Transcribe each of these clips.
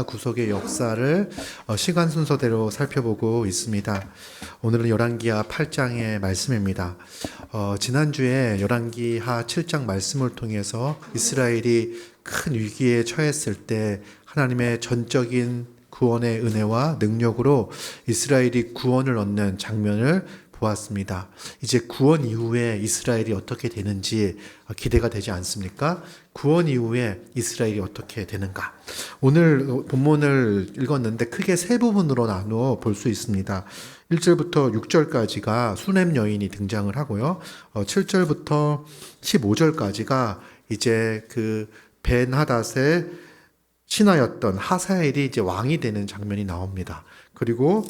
구속의 역사를 시간 순서대로 살펴보고 있습니다. 오늘은 열왕기하 8장의 말씀입니다. 지난주에 열왕기하 7장 말씀을 통해서 이스라엘이 큰 위기에 처했을 때 하나님의 전적인 구원의 은혜와 능력으로 이스라엘이 구원을 얻는 장면을 보았습니다. 이제 구원 이후에 이스라엘이 어떻게 되는지 기대가 되지 않습니까? 구원 이후에 이스라엘이 어떻게 되는가? 오늘 본문을 읽었는데 크게 세 부분으로 나누어 볼 수 있습니다. 1절부터 6절까지가 수넴 여인이 등장을 하고요. 7절부터 15절까지가 이제 그 벤하닷의 신하였던 하사엘이 이제 왕이 되는 장면이 나옵니다. 그리고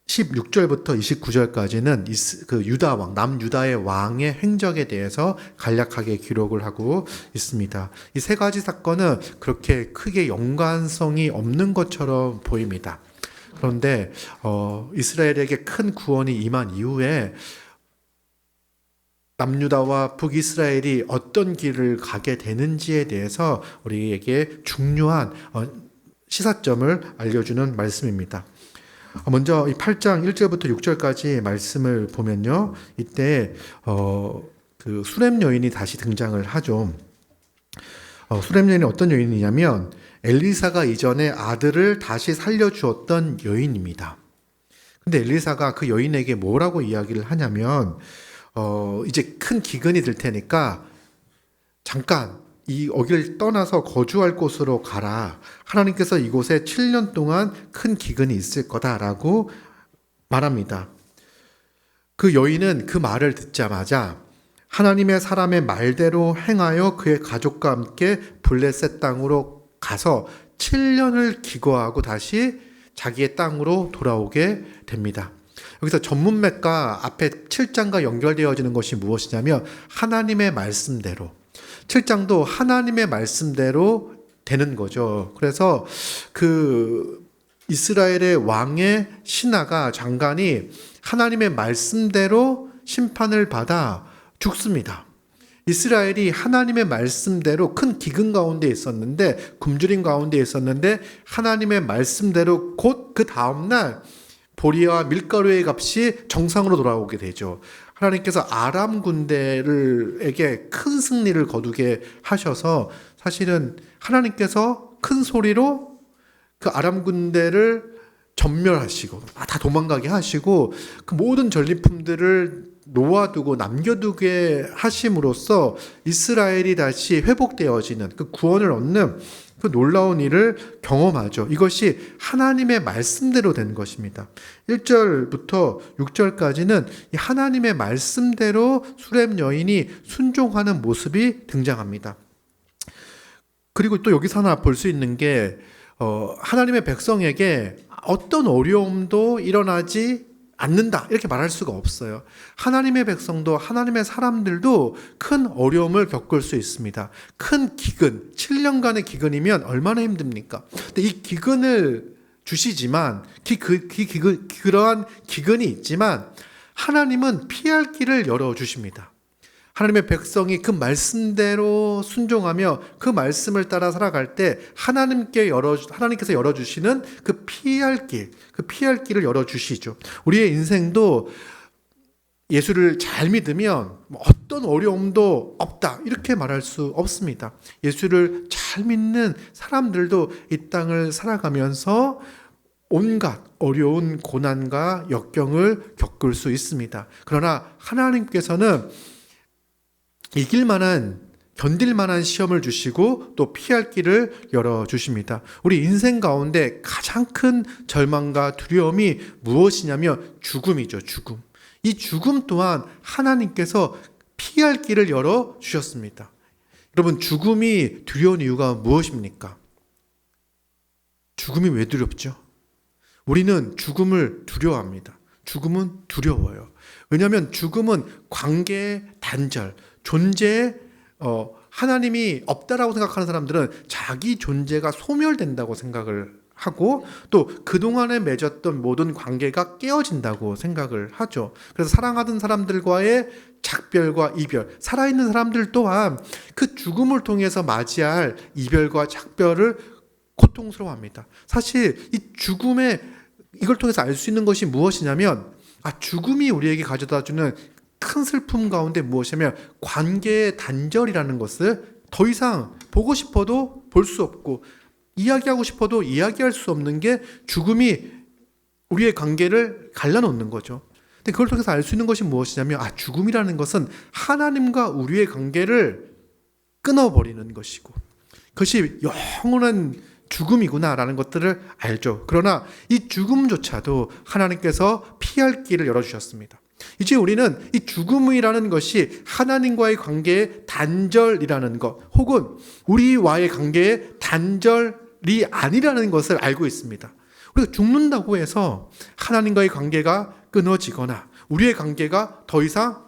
16절부터 29절까지는 그 유다 왕, 남유다의 왕의 행적에 대해서 간략하게 기록을 하고 있습니다. 이 세 가지 사건은 그렇게 크게 연관성이 없는 것처럼 보입니다. 그런데 이스라엘에게 큰 구원이 임한 이후에 남유다와 북이스라엘이 어떤 길을 가게 되는지에 대해서 우리에게 중요한 시사점을 알려주는 말씀입니다. 먼저 이 8장 1절부터 6절까지 말씀을 보면요. 이때 그 수렘 여인이 다시 등장을 하죠. 수렘 여인이 어떤 여인이냐면 엘리사가 이전에 아들을 다시 살려주었던 여인입니다. 근데 엘리사가 그 여인에게 뭐라고 이야기를 하냐면 이제 큰 기근이 들 테니까 잠깐 이 어기를 떠나서 거주할 곳으로 가라. 하나님께서 이곳에 7년 동안 큰 기근이 있을 거다라고 말합니다. 그 여인은 그 말을 듣자마자 하나님의 사람의 말대로 행하여 그의 가족과 함께 블레셋 땅으로 가서 7년을 기거하고 다시 자기의 땅으로 돌아오게 됩니다. 여기서 전문맥과 앞에 7장과 연결되어지는 것이 무엇이냐면 하나님의 말씀대로 7장도 하나님의 말씀대로 되는 거죠. 그래서 그 이스라엘의 왕의 신하가 장관이 하나님의 말씀대로 심판을 받아 죽습니다. 이스라엘이 하나님의 말씀대로 큰 기근 가운데 있었는데 굶주림 가운데 있었는데 하나님의 말씀대로 곧 그 다음날 보리와 밀가루의 값이 정상으로 돌아오게 되죠. 하나님께서 아람 군대에게 큰 승리를 거두게 하셔서 사실은 하나님께서 큰 소리로 그 아람 군대를 전멸하시고 다 도망가게 하시고 그 모든 전리품들을 놓아두고 남겨두게 하심으로써 이스라엘이 다시 회복되어지는 그 구원을 얻는 그 놀라운 일을 경험하죠. 이것이 하나님의 말씀대로 된 것입니다. 1절부터 6절까지는 이 하나님의 말씀대로 수렘 여인이 순종하는 모습이 등장합니다. 그리고 또 여기서 하나 볼 수 있는 게 하나님의 백성에게 어떤 어려움도 일어나지 않는다 이렇게 말할 수가 없어요. 하나님의 백성도 하나님의 사람들도 큰 어려움을 겪을 수 있습니다. 큰 기근, 7년간의 기근이면 얼마나 힘듭니까? 근데 이 기근을 주시지만 그러한 기근이 있지만 하나님은 피할 길을 열어주십니다. 하나님의 백성이 그 말씀대로 순종하며 그 말씀을 따라 살아갈 때 하나님께서 열어주시는 그 피할 길을 열어주시죠. 우리의 인생도 예수를 잘 믿으면 어떤 어려움도 없다 이렇게 말할 수 없습니다. 예수를 잘 믿는 사람들도 이 땅을 살아가면서 온갖 어려운 고난과 역경을 겪을 수 있습니다. 그러나 하나님께서는 이길 만한 견딜 만한 시험을 주시고 또 피할 길을 열어주십니다. 우리 인생 가운데 가장 큰 절망과 두려움이 무엇이냐면 죽음이죠. 죽음. 이 죽음 또한 하나님께서 피할 길을 열어주셨습니다. 여러분 죽음이 두려운 이유가 무엇입니까? 죽음이 왜 두렵죠? 우리는 죽음을 두려워합니다. 죽음은 두려워요. 왜냐하면 죽음은 관계의 단절, 존재에 하나님이 없다라고 생각하는 사람들은 자기 존재가 소멸된다고 생각을 하고 또 그동안에 맺었던 모든 관계가 깨어진다고 생각을 하죠. 그래서 사랑하던 사람들과의 작별과 이별, 살아있는 사람들 또한 그 죽음을 통해서 맞이할 이별과 작별을 고통스러워합니다. 사실 이 죽음의 이걸 통해서 알 수 있는 것이 무엇이냐면 죽음이 우리에게 가져다주는 큰 슬픔 가운데 무엇이냐면 관계의 단절이라는 것을 더 이상 보고 싶어도 볼 수 없고 이야기하고 싶어도 이야기할 수 없는 게 죽음이 우리의 관계를 갈라놓는 거죠. 근데 그걸 통해서 알 수 있는 것이 무엇이냐면 죽음이라는 것은 하나님과 우리의 관계를 끊어버리는 것이고 그것이 영원한 죽음이구나라는 것들을 알죠. 그러나 이 죽음조차도 하나님께서 피할 길을 열어주셨습니다. 이제 우리는 이 죽음이라는 것이 하나님과의 관계의 단절이라는 것 혹은 우리와의 관계의 단절이 아니라는 것을 알고 있습니다. 우리가 죽는다고 해서 하나님과의 관계가 끊어지거나 우리의 관계가 더 이상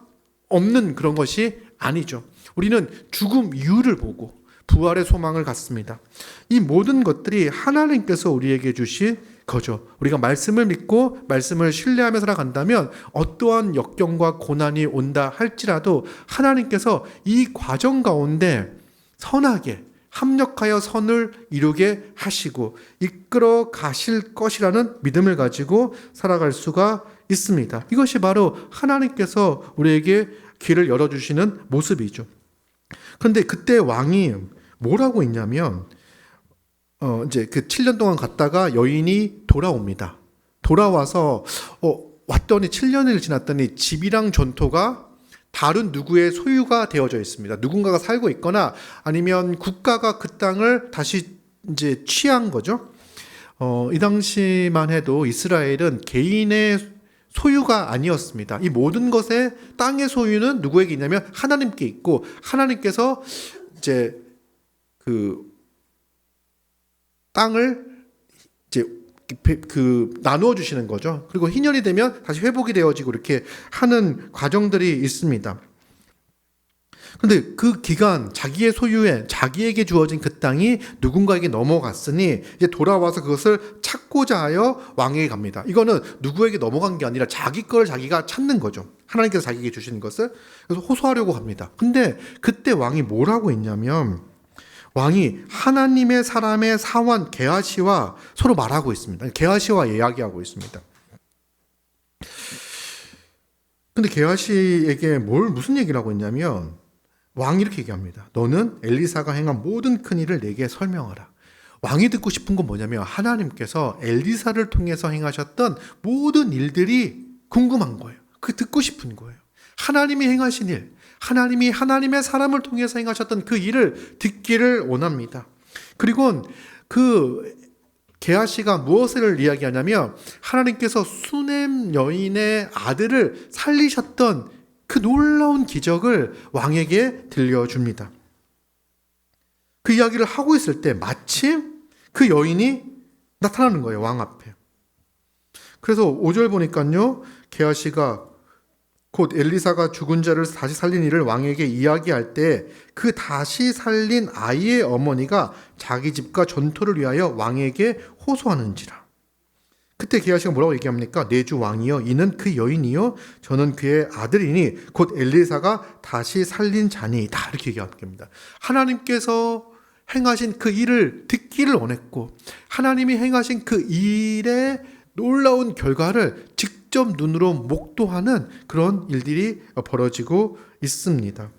없는 그런 것이 아니죠. 우리는 죽음 이유를 보고 부활의 소망을 갖습니다. 이 모든 것들이 하나님께서 우리에게 주신 거죠. 우리가 말씀을 믿고 말씀을 신뢰하며 살아간다면 어떠한 역경과 고난이 온다 할지라도 하나님께서 이 과정 가운데 선하게 합력하여 선을 이루게 하시고 이끌어 가실 것이라는 믿음을 가지고 살아갈 수가 있습니다. 이것이 바로 하나님께서 우리에게 길을 열어주시는 모습이죠. 그런데 그때 왕이 뭐라고 했냐면 이제 그 7년 동안 갔다가 여인이 돌아옵니다. 돌아와서 왔더니 7년을 지났더니 집이랑 전토가 다른 누구의 소유가 되어져 있습니다. 누군가가 살고 있거나 아니면 국가가 그 땅을 다시 이제 취한 거죠. 이 당시만 해도 이스라엘은 개인의 소유가 아니었습니다. 이 모든 것의 땅의 소유는 누구에게 있냐면 하나님께 있고 하나님께서 이제 그 땅을 이제 나누어 주시는 거죠. 그리고 희년이 되면 다시 회복이 되어지고 이렇게 하는 과정들이 있습니다. 그런데 그 기간 자기의 소유에 자기에게 주어진 그 땅이 누군가에게 넘어갔으니 이제 돌아와서 그것을 찾고자 하여 왕에게 갑니다. 이거는 누구에게 넘어간 게 아니라 자기 걸 자기가 찾는 거죠. 하나님께서 자기에게 주시는 것을. 그래서 호소하려고 합니다. 근데 그때 왕이 뭐라고 했냐면 왕이 하나님의 사람의 사원 게하시와 서로 말하고 있습니다. 게하시와 이야기하고 있습니다. 근데 게하시에게 무슨 얘기를 하고 있냐면 왕이 이렇게 얘기합니다. 너는 엘리사가 행한 모든 큰 일을 내게 설명하라. 왕이 듣고 싶은 건 뭐냐면 하나님께서 엘리사를 통해서 행하셨던 모든 일들이 궁금한 거예요. 그 듣고 싶은 거예요. 하나님이 행하신 일, 하나님이 하나님의 사람을 통해서 행하셨던 그 일을 듣기를 원합니다. 그리고 그 게하시가 무엇을 이야기하냐면 하나님께서 수넴 여인의 아들을 살리셨던 그 놀라운 기적을 왕에게 들려줍니다. 그 이야기를 하고 있을 때 마침 그 여인이 나타나는 거예요. 왕 앞에. 그래서 5절 보니까요. 게하시가 곧 엘리사가 죽은 자를 다시 살린 일을 왕에게 이야기할 때 그 다시 살린 아이의 어머니가 자기 집과 전토를 위하여 왕에게 호소하는지라. 그때 게하시가 뭐라고 얘기합니까? 내 주 왕이여 이는 그 여인이요 저는 그의 아들이니 곧 엘리사가 다시 살린 자니이다. 이렇게 얘기합니다. 하나님께서 행하신 그 일을 듣기를 원했고 하나님이 행하신 그 일의 놀라운 결과를 직접 눈으로 목도하는 그런 일들이 벌어지고 있습니다.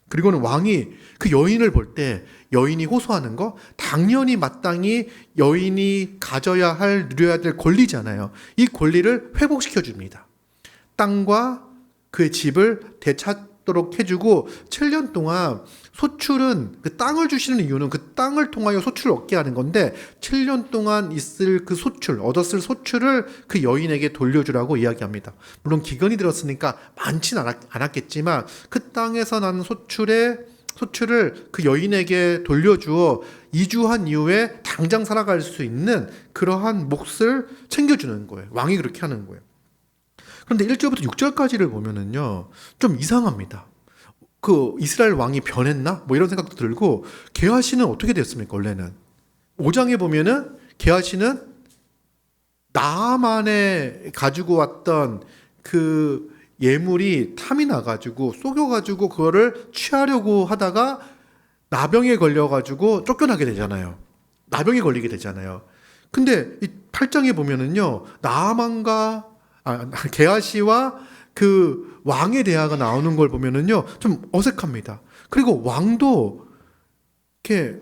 그리고는 왕이 그 여인을 볼 때 여인이 호소하는 거 당연히 마땅히 여인이 가져야 할 누려야 될 권리잖아요. 이 권리를 회복시켜 줍니다. 땅과 그의 집을 되찾도록 해주고 7년 동안 소출은 그 땅을 주시는 이유는 그 땅을 통하여 소출을 얻게 하는 건데 7년 동안 있을 그 소출, 얻었을 소출을 그 여인에게 돌려주라고 이야기합니다. 물론 기근이 들었으니까 많지는 않았겠지만 그 땅에서 나는 소출을 그 여인에게 돌려주어 이주한 이후에 당장 살아갈 수 있는 그러한 몫을 챙겨주는 거예요. 왕이 그렇게 하는 거예요. 그런데 1절부터 6절까지를 보면은요, 좀 이상합니다. 그 이스라엘 왕이 변했나? 뭐 이런 생각도 들고, 게하시는 어떻게 됐습니까, 원래는? 5장에 보면은 게하시는 나만에 가지고 왔던 그 예물이 탐이 나가지고 속여가지고 그거를 취하려고 하다가 나병에 걸려가지고 쫓겨나게 되잖아요. 나병에 걸리게 되잖아요. 근데 이 8장에 보면은요, 나아만과 게하시와 그 왕의 대화가 나오는 걸 보면은요, 좀 어색합니다. 그리고 왕도 이렇게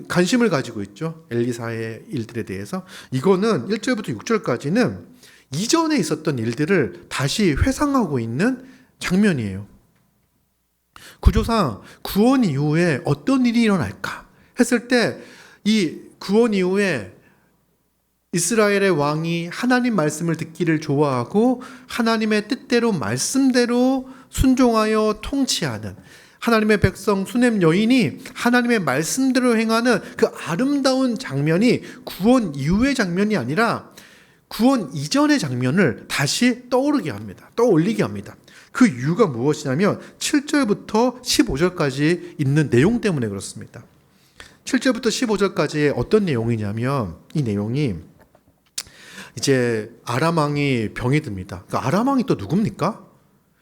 관심을 가지고 있죠. 엘리사의 일들에 대해서. 이거는 1절부터 6절까지는 이전에 있었던 일들을 다시 회상하고 있는 장면이에요. 구조상 구원 이후에 어떤 일이 일어날까 했을 때 이 구원 이후에 이스라엘의 왕이 하나님 말씀을 듣기를 좋아하고 하나님의 뜻대로 말씀대로 순종하여 통치하는 하나님의 백성 수넴 여인이 하나님의 말씀대로 행하는 그 아름다운 장면이 구원 이후의 장면이 아니라 구원 이전의 장면을 다시 떠오르게 합니다. 떠올리게 합니다. 그 이유가 무엇이냐면 7절부터 15절까지 있는 내용 때문에 그렇습니다. 7절부터 15절까지의 어떤 내용이냐면 이 내용이 이제 아람 왕이 병이 듭니다. 그러니까 아람 왕이 또 누굽니까?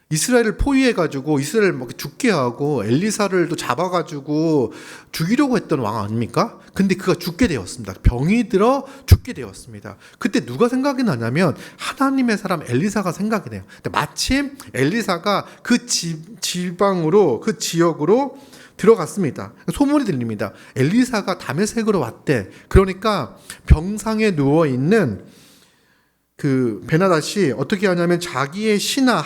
이스라엘을 포위해가지고 이스라엘을 막 죽게 하고 엘리사를 또 잡아가지고 죽이려고 했던 왕 아닙니까? 근데 그가 죽게 되었습니다. 병이 들어 죽게 되었습니다. 그때 누가 생각이 나냐면 하나님의 사람 엘리사가 생각이 나요. 근데 마침 엘리사가 그 지방으로 그 지역으로 들어갔습니다. 소문이 들립니다. 엘리사가 다메섹으로 왔대. 그러니까 병상에 누워 있는 그 베나닷이 어떻게 하냐면 자기의 신하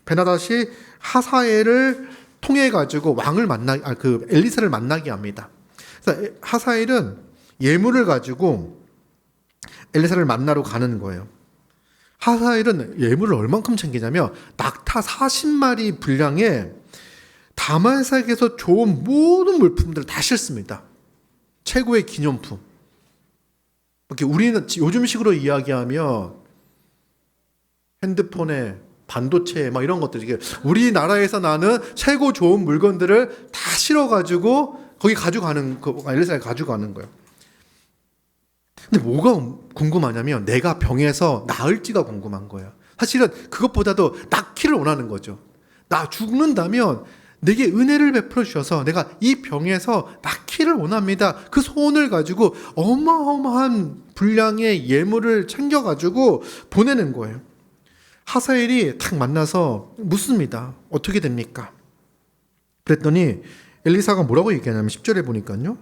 베나닷이 하사엘을 통해 가지고 그 엘리사를 만나게 합니다. 그래서 하사엘은 예물을 가지고 엘리사를 만나러 가는 거예요. 하사엘은 예물을 얼만큼 챙기냐면 낙타 40마리 분량의 다메섹에서 좋은 모든 물품들을 다 싣습니다. 최고의 기념품. 이렇게 우리는 요즘식으로 이야기하면 핸드폰에 반도체 막 이런 것들, 이게 우리나라에서 나는 최고 좋은 물건들을 다 실어가지고 거기 가져가는 엘리사에 가져가는 거예요. 근데 뭐가 궁금하냐면 내가 병에서 나을지가 궁금한 거예요. 사실은 그것보다도 낫기를 원하는 거죠. 나 죽는다면 내게 은혜를 베풀어 주셔서 내가 이 병에서 낫기를 원합니다. 그 소원을 가지고 어마어마한 분량의 예물을 챙겨가지고 보내는 거예요. 하사엘이 딱 만나서 묻습니다. 어떻게 됩니까? 그랬더니 엘리사가 뭐라고 얘기하냐면 10절에 보니까요.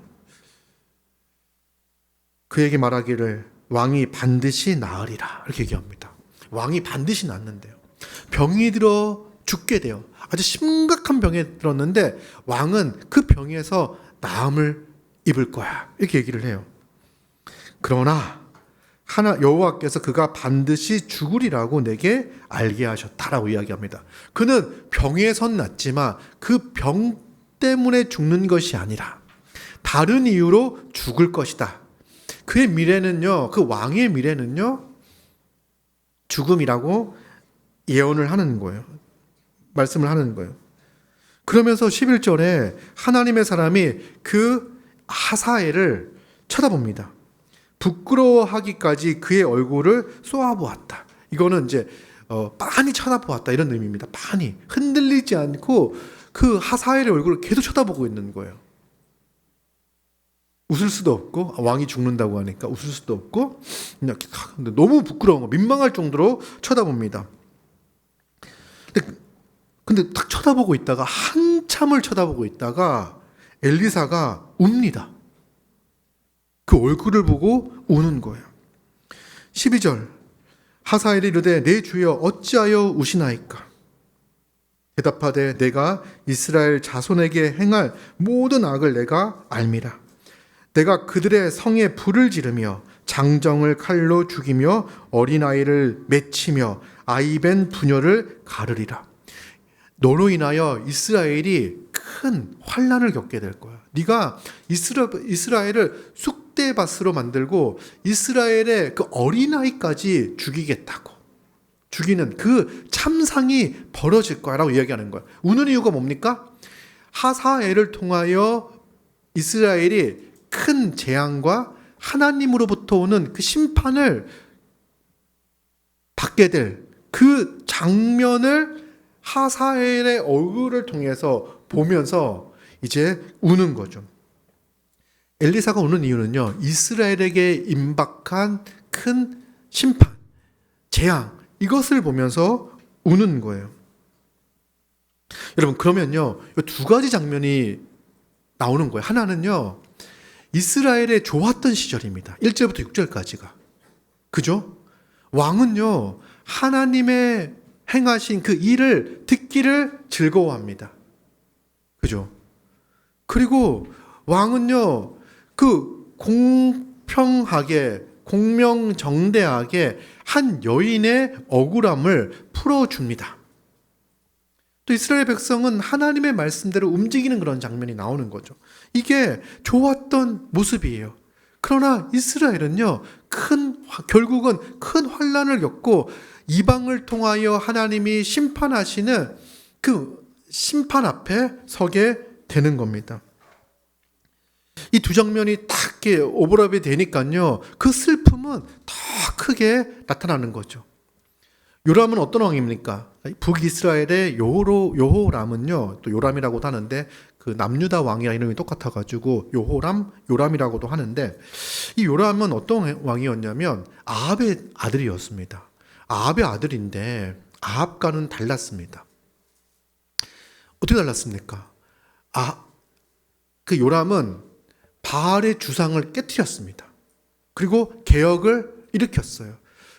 그에게 말하기를 왕이 반드시 나으리라 이렇게 얘기합니다. 왕이 반드시 낫는데요. 병이 들어 죽게 돼요. 아주 심각한 병에 들었는데 왕은 그 병에서 나음을 입을 거야 이렇게 얘기를 해요. 그러나 여호와께서 그가 반드시 죽으리라고 내게 알게 하셨다라고 이야기합니다. 그는 병에서 낫지만 그 병 때문에 죽는 것이 아니라 다른 이유로 죽을 것이다. 그의 미래는요, 그 왕의 미래는요, 죽음이라고 예언을 하는 거예요. 말씀을 하는 거예요. 그러면서 11절에 하나님의 사람이 그 하사엘을 쳐다봅니다. 부끄러워하기까지 그의 얼굴을 쏘아보았다. 이거는 이제 빤히 쳐다보았다 이런 의미입니다. 빤히 흔들리지 않고 그 하사엘의 얼굴을 계속 쳐다보고 있는 거예요. 웃을 수도 없고 왕이 죽는다고 하니까 웃을 수도 없고 그냥 너무 부끄러운 거 민망할 정도로 쳐다봅니다. 근데 딱 쳐다보고 있다가 한참을 쳐다보고 있다가 엘리사가 웁니다. 그 얼굴을 보고 우는 거예요. 12절 하사엘이 이르되 내 주여 어찌하여 우시나이까? 대답하되 내가 이스라엘 자손에게 행할 모든 악을 내가 알미라. 내가 그들의 성에 불을 지르며 장정을 칼로 죽이며 어린아이를 맺히며 아이벤 부녀를 가르리라. 너로 인하여 이스라엘이 큰 환난을 겪게 될 거야. 네가 이스라엘을 쑥대밭으로 만들고 이스라엘의 그 어린아이까지 죽이겠다고. 죽이는 그 참상이 벌어질 거야라고 이야기하는 거야. 우는 이유가 뭡니까? 하사엘을 통하여 이스라엘이 큰 재앙과 하나님으로부터 오는 그 심판을 받게 될 그 장면을 하사엘의 얼굴을 통해서 보면서 이제 우는 거죠. 엘리사가 우는 이유는요, 이스라엘에게 임박한 큰 심판, 재앙, 이것을 보면서 우는 거예요. 여러분, 그러면요, 이 두 가지 장면이 나오는 거예요. 하나는요, 이스라엘의 좋았던 시절입니다. 1절부터 6절까지가. 그죠? 왕은요, 하나님의 행하신 그 일을 듣기를 즐거워합니다. 그죠? 그리고 왕은요, 그 공평하게, 공명정대하게 한 여인의 억울함을 풀어줍니다. 또 이스라엘 백성은 하나님의 말씀대로 움직이는 그런 장면이 나오는 거죠. 이게 좋았던 모습이에요. 그러나 이스라엘은요, 결국은 큰 환난을 겪고 이방을 통하여 하나님이 심판하시는 그 심판 앞에 서게 되는 겁니다. 이 두 장면이 딱 이렇게 오버랩이 되니까요, 그 슬픔은 더 크게 나타나는 거죠. 요람은 어떤 왕입니까? 북이스라엘의 요호람은요, 또 요람이라고도 하는데 그 남유다 왕이랑 이름이 똑같아가지고 요람이라고도 하는데, 이 요람은 어떤 왕이었냐면 아합의 아들이었습니다. 아합의 아들인데 아합과는 달랐습니다. 어떻게 달랐습니까? 그 요람은 바알의 주상을 깨뜨렸습니다. 그리고 개혁을 일으켰어요.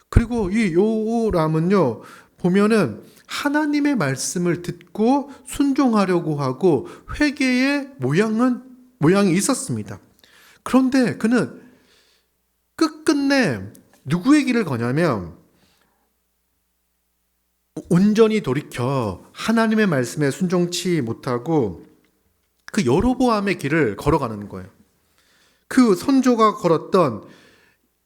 그리고 이 요람은요, 보면은 하나님의 말씀을 듣고 순종하려고 하고 회개의 모양이 있었습니다. 그런데 그는 끝끝내 누구의 길을 거냐면 온전히 돌이켜 하나님의 말씀에 순종치 못하고 그 여로보암의 길을 걸어가는 거예요. 그 선조가 걸었던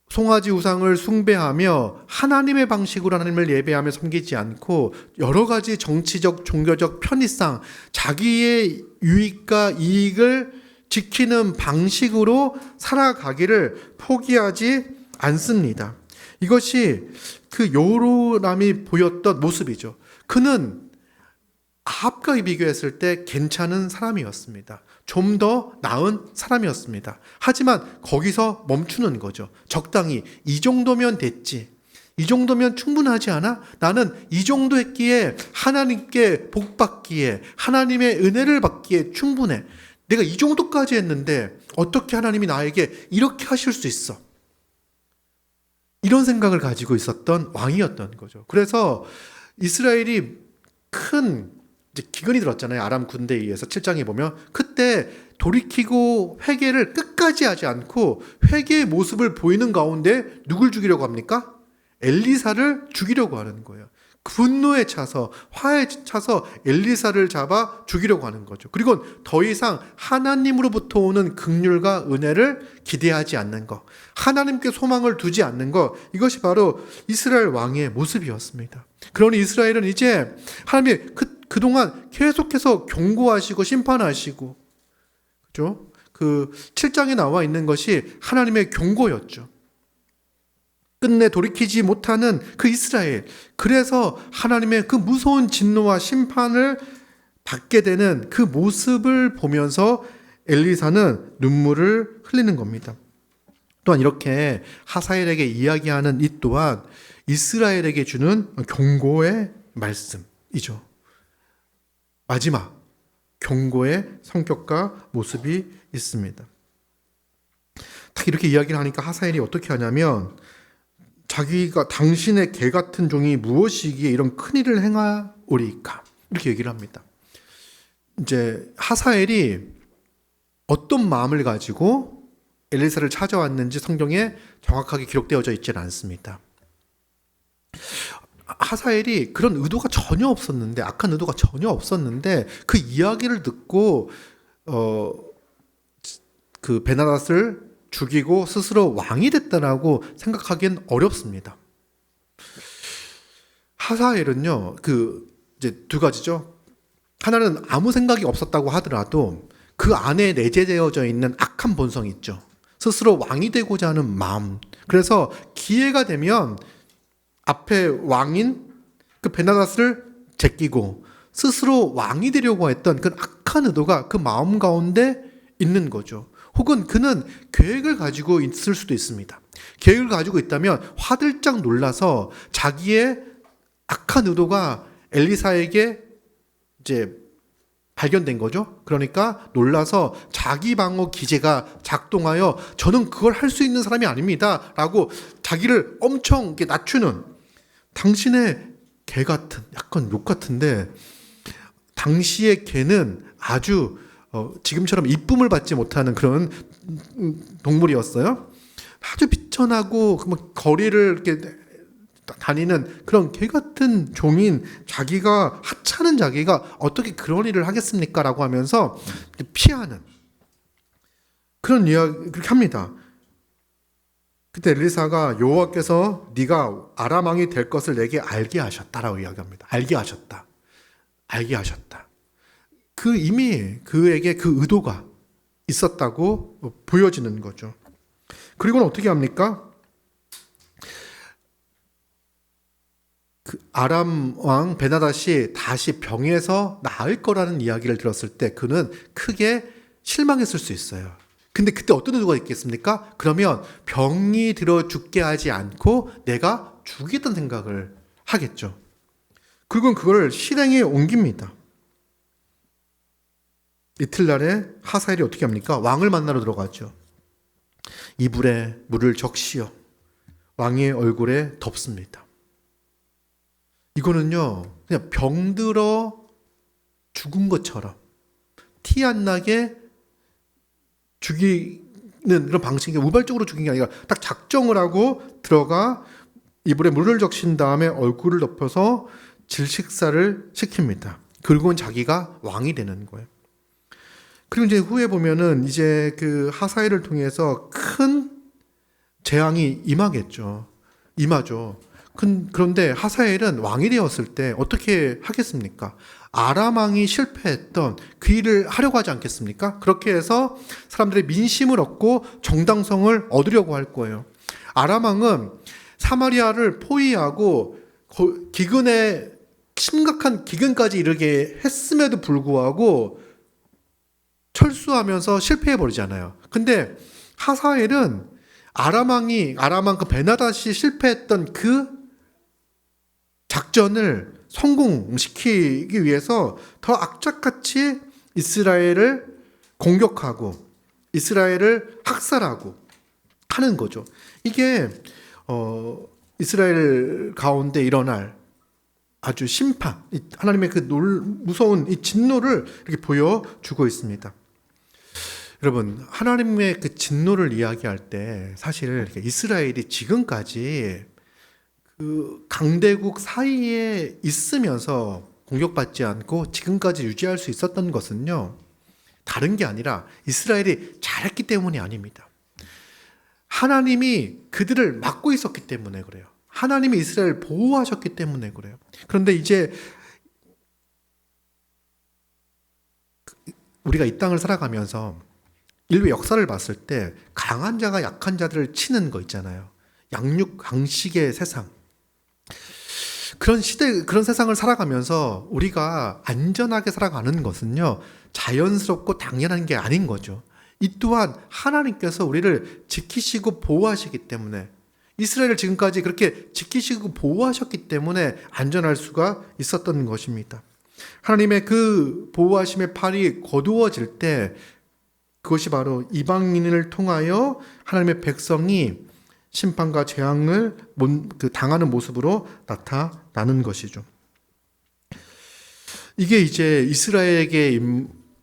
송아지 우상을 숭배하며 하나님의 방식으로 하나님을 예배하며 섬기지 않고 여러 가지 정치적, 종교적 편의상 자기의 유익과 이익을 지키는 방식으로 살아가기를 포기하지 않습니다. 이것이 그 요로람이 보였던 모습이죠. 그는 아합과 비교했을 때 괜찮은 사람이었습니다. 좀 더 나은 사람이었습니다. 하지만 거기서 멈추는 거죠. 적당히 이 정도면 됐지. 이 정도면 충분하지 않아? 나는 이 정도 했기에 하나님께 복 받기에 하나님의 은혜를 받기에 충분해. 내가 이 정도까지 했는데 어떻게 하나님이 나에게 이렇게 하실 수 있어? 이런 생각을 가지고 있었던 왕이었던 거죠. 그래서 이스라엘이 큰 기근이 들었잖아요. 아람 군대에 의해서 7장에 보면 그때 돌이키고 회개를 끝까지 하지 않고 회개의 모습을 보이는 가운데 누굴 죽이려고 합니까? 엘리사를 죽이려고 하는 거예요. 분노에 차서 화에 차서 엘리사를 잡아 죽이려고 하는 거죠. 그리고 더 이상 하나님으로부터 오는 긍휼과 은혜를 기대하지 않는 것, 하나님께 소망을 두지 않는 것, 이것이 바로 이스라엘 왕의 모습이었습니다. 그러니 이스라엘은 이제 하나님이 그동안 계속해서 경고하시고 심판하시고, 그죠? 그 7장에 나와 있는 것이 하나님의 경고였죠. 끝내 돌이키지 못하는 그 이스라엘. 그래서 하나님의 그 무서운 진노와 심판을 받게 되는 그 모습을 보면서 엘리사는 눈물을 흘리는 겁니다. 또한 이렇게 하사엘에게 이야기하는 이 또한 이스라엘에게 주는 경고의 말씀이죠. 마지막 경고의 성격과 모습이 있습니다. 딱 이렇게 이야기를 하니까 하사엘이 어떻게 하냐면 자기가 당신의 개 같은 종이 무엇이기에 이런 큰일을 행하오리까 이렇게 얘기를 합니다. 이제 하사엘이 어떤 마음을 가지고 엘리사를 찾아왔는지 성경에 정확하게 기록되어져 있지는 않습니다. 하사엘이 그런 의도가 전혀 없었는데, 악한 의도가 전혀 없었는데 그 이야기를 듣고 그 베나닷을 죽이고 스스로 왕이 됐다라고 생각하기엔 어렵습니다. 하사엘은요, 이제 두 가지죠. 하나는 아무 생각이 없었다고 하더라도 그 안에 내재되어져 있는 악한 본성이 있죠. 스스로 왕이 되고자 하는 마음. 그래서 기회가 되면 앞에 왕인 그 베나닷을 제끼고 스스로 왕이 되려고 했던 그 악한 의도가 그 마음 가운데 있는 거죠. 혹은 그는 계획을 가지고 있을 수도 있습니다. 계획을 가지고 있다면 화들짝 놀라서 자기의 악한 의도가 엘리사에게 이제 발견된 거죠. 그러니까 놀라서 자기 방어 기제가 작동하여 저는 그걸 할 수 있는 사람이 아닙니다 라고 자기를 엄청 이렇게 낮추는, 당신의 개 같은, 약간 욕 같은데 당시의 개는 아주 지금처럼 이쁨을 받지 못하는 그런 동물이었어요. 아주 비천하고 거리를 이렇게 다니는 그런 개 같은 종인 자기가, 하찮은 자기가 어떻게 그런 일을 하겠습니까? 라고 하면서 피하는 그런 이야기, 그렇게 합니다. 그때 엘리사가 여호와께서 네가 아람 왕이 될 것을 내게 알게 하셨다라고 이야기합니다. 알게 하셨다. 그 이미 그에게 그 의도가 있었다고 보여지는 거죠. 그리고는 어떻게 합니까? 그 아람 왕 베나닷이 다시 병에서 나을 거라는 이야기를 들었을 때 그는 크게 실망했을 수 있어요. 근데 그때 어떤 의도가 있겠습니까? 그러면 병이 들어 죽게 하지 않고 내가 죽이겠다는 생각을 하겠죠. 그리고 그걸 실행에 옮깁니다. 이틀날에 하사엘이 어떻게 합니까? 왕을 만나러 들어가죠. 이불에 물을 적시어 왕의 얼굴에 덮습니다. 이거는요, 그냥 병들어 죽은 것처럼 티 안 나게 죽이는 그런 방식이, 우발적으로 죽인 게 아니라 딱 작정을 하고 들어가 이불에 물을 적신 다음에 얼굴을 덮어서 질식사를 시킵니다. 그리고는 자기가 왕이 되는 거예요. 그리고 이제 후에 보면은 이제 그 하사엘을 통해서 큰 재앙이 임하죠. 그런데 하사엘은 왕이 되었을 때 어떻게 하겠습니까? 아람 왕이 실패했던 그 일을 하려고 하지 않겠습니까? 그렇게 해서 사람들의 민심을 얻고 정당성을 얻으려고 할 거예요. 아람 왕은 사마리아를 포위하고 기근에 심각한 기근까지 이르게 했음에도 불구하고 철수하면서 실패해버리잖아요. 근데 하사엘은 아람 왕 그 베나닷이 실패했던 그 작전을 성공시키기 위해서 더 악착같이 이스라엘을 공격하고 이스라엘을 학살하고 하는 거죠. 이게 이스라엘 가운데 일어날 아주 심판, 하나님의 그 무서운 이 진노를 이렇게 보여주고 있습니다. 여러분, 하나님의 그 진노를 이야기할 때 사실 이스라엘이 지금까지 그 강대국 사이에 있으면서 공격받지 않고 지금까지 유지할 수 있었던 것은요, 다른 게 아니라 이스라엘이 잘했기 때문이 아닙니다. 하나님이 그들을 막고 있었기 때문에 그래요. 하나님이 이스라엘을 보호하셨기 때문에 그래요. 그런데 이제 우리가 이 땅을 살아가면서 인류 역사를 봤을 때 강한 자가 약한 자들을 치는 거 있잖아요. 양육강식의 세상. 그런 시대, 그런 세상을 살아가면서 우리가 안전하게 살아가는 것은요, 자연스럽고 당연한 게 아닌 거죠. 이 또한 하나님께서 우리를 지키시고 보호하시기 때문에, 이스라엘을 지금까지 그렇게 지키시고 보호하셨기 때문에 안전할 수가 있었던 것입니다. 하나님의 그 보호하심의 팔이 거두어질 때 그것이 바로 이방인을 통하여 하나님의 백성이 심판과 재앙을 당하는 모습으로 나타나는 것이죠. 이게 이제 이스라엘에게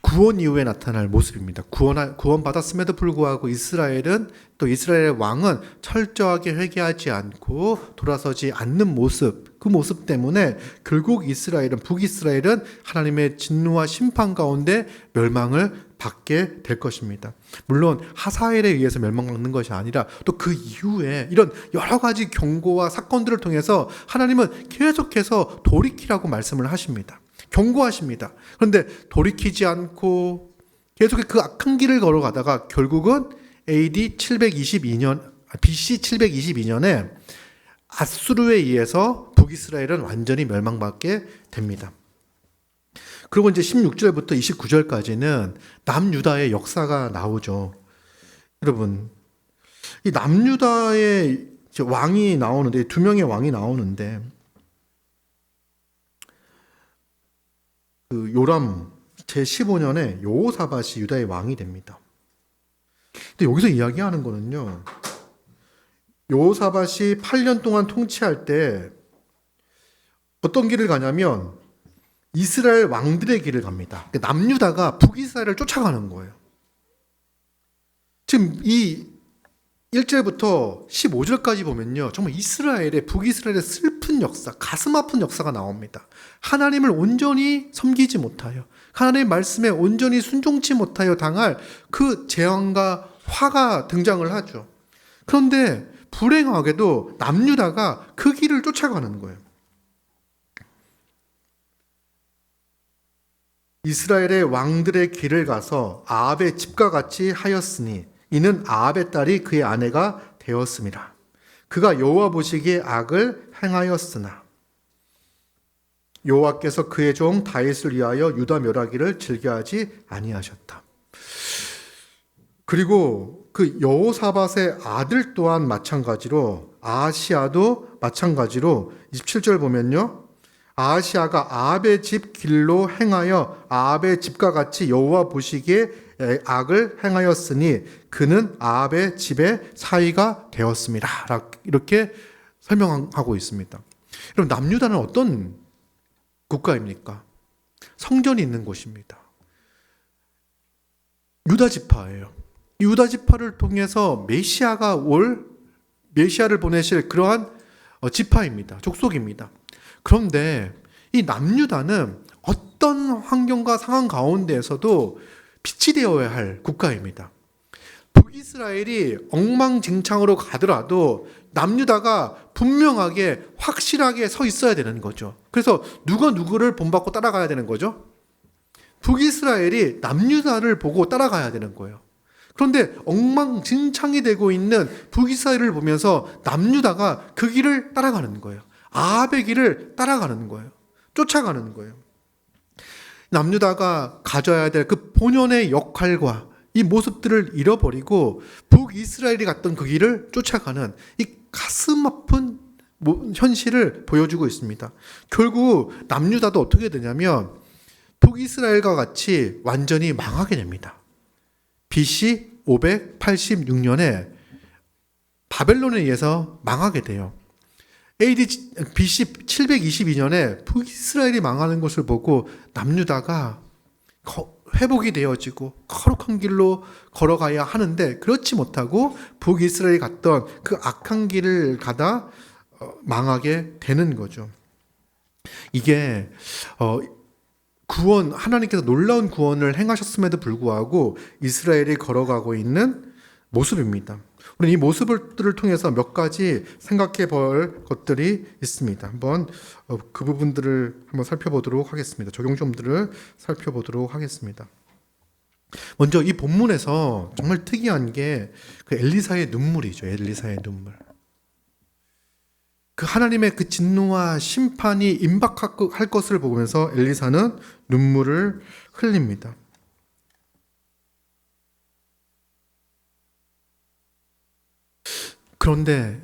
구원 이후에 나타날 모습입니다. 구원받았음에도 불구하고 이스라엘은, 또 이스라엘의 왕은 철저하게 회개하지 않고 돌아서지 않는 모습, 그 모습 때문에 결국 북이스라엘은 하나님의 진노와 심판 가운데 멸망을 받게 될 것입니다. 물론 하사엘에 의해서 멸망받는 것이 아니라 또 그 이후에 이런 여러 가지 경고와 사건들을 통해서 하나님은 계속해서 돌이키라고 말씀을 하십니다. 경고하십니다. 그런데 돌이키지 않고 계속 그 악한 길을 걸어가다가 결국은 BC 722년에 아수르에 의해서 북이스라엘은 완전히 멸망받게 됩니다. 그리고 이제 16절부터 29절까지는 남유다의 역사가 나오죠. 여러분, 이 남유다의 왕이 나오는데, 두 명의 왕이 나오는데, 그 요람 제15년에 여호사밧이 유다의 왕이 됩니다. 근데 여기서 이야기하는 거는요, 여호사밧이 8년 동안 통치할 때 어떤 길을 가냐면 이스라엘 왕들의 길을 갑니다. 그러니까 남유다가 북이스라엘을 쫓아가는 거예요. 지금 이 1절부터 15절까지 보면요, 정말 북이스라엘의 슬픈 역사, 가슴 아픈 역사가 나옵니다. 하나님을 온전히 섬기지 못하여, 하나님의 말씀에 온전히 순종치 못하여 당할 그 재앙과 화가 등장을 하죠. 그런데 불행하게도 남유다가 그 길을 쫓아가는 거예요. 이스라엘의 왕들의 길을 가서 아합의 집과 같이 하였으니 이는 아합의 딸이 그의 아내가 되었습니다. 그가 여호와 보시기에 악을 행하였으나 여호와께서 그의 종 다윗을 위하여 유다 멸하기를 즐겨하지 아니하셨다. 그리고 그 여호사밧의 아들 또한 마찬가지로, 아하시아도 마찬가지로 27절 보면요, 아하시아가 아합의 집 길로 행하여 아합의 집과 같이 여호와 보시기에 악을 행하였으니 그는 아합의 집의 사위가 되었습니다. 이렇게 설명하고 있습니다. 여러분, 남유다는 어떤 국가입니까? 성전이 있는 곳입니다. 유다 지파예요. 유다 지파를 통해서 메시아를 보내실 그러한 지파입니다. 족속입니다. 그런데 이 남유다는 어떤 환경과 상황 가운데에서도 빛이 되어야 할 국가입니다. 북이스라엘이 엉망진창으로 가더라도 남유다가 분명하게 확실하게 서 있어야 되는 거죠. 그래서 누가 누구를 본받고 따라가야 되는 거죠? 북이스라엘이 남유다를 보고 따라가야 되는 거예요. 그런데 엉망진창이 되고 있는 북이스라엘을 보면서 남유다가 그 길을 따라가는 거예요. 아합의 길을 따라가는 거예요. 쫓아가는 거예요. 남유다가 가져야 될 그 본연의 역할과 이 모습들을 잃어버리고 북이스라엘이 갔던 그 길을 쫓아가는 이 가슴 아픈 현실을 보여주고 있습니다. 결국 남유다도 어떻게 되냐면 북이스라엘과 같이 완전히 망하게 됩니다. BC 586년에 바벨론에 의해서 망하게 돼요. BC 722년에 북이스라엘이 망하는 것을 보고 남유다가 회복이 되어지고 거룩한 길로 걸어가야 하는데 그렇지 못하고 북이스라엘이 갔던 그 악한 길을 가다 망하게 되는 거죠. 이게 하나님께서 놀라운 구원을 행하셨음에도 불구하고 이스라엘이 걸어가고 있는 모습입니다. 우리는 이 모습들을 통해서 몇 가지 생각해 볼 것들이 있습니다. 한번 그 부분들을 한번 살펴보도록 하겠습니다. 적용점들을 살펴보도록 하겠습니다. 먼저 이 본문에서 정말 특이한 게 그 엘리사의 눈물이죠. 엘리사의 눈물. 그 하나님의 그 진노와 심판이 임박할 것을 보면서 엘리사는 눈물을 흘립니다. 그런데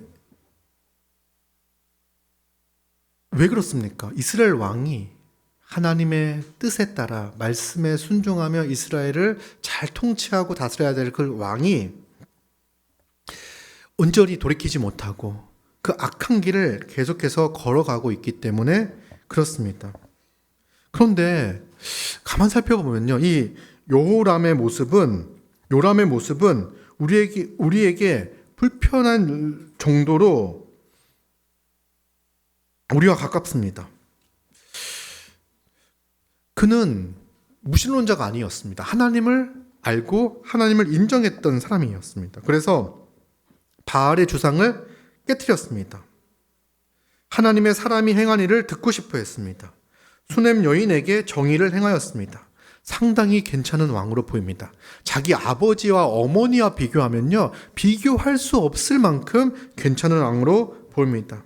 왜 그렇습니까? 이스라엘 왕이 하나님의 뜻에 따라 말씀에 순종하며 이스라엘을 잘 통치하고 다스려야 될 그 왕이 온전히 돌이키지 못하고 그 악한 길을 계속해서 걸어가고 있기 때문에 그렇습니다. 그런데 가만 살펴보면요, 이 요람의 모습은 우리에게 불편한 정도로 우리와 가깝습니다. 그는 무신론자가 아니었습니다. 하나님을 알고 하나님을 인정했던 사람이었습니다. 그래서 바알의 주상을 깨뜨렸습니다. 하나님의 사람이 행한 일을 듣고 싶어 했습니다. 수넴 여인에게 정의를 행하였습니다. 상당히 괜찮은 왕으로 보입니다. 자기 아버지와 어머니와 비교하면요, 비교할 수 없을 만큼 괜찮은 왕으로 보입니다.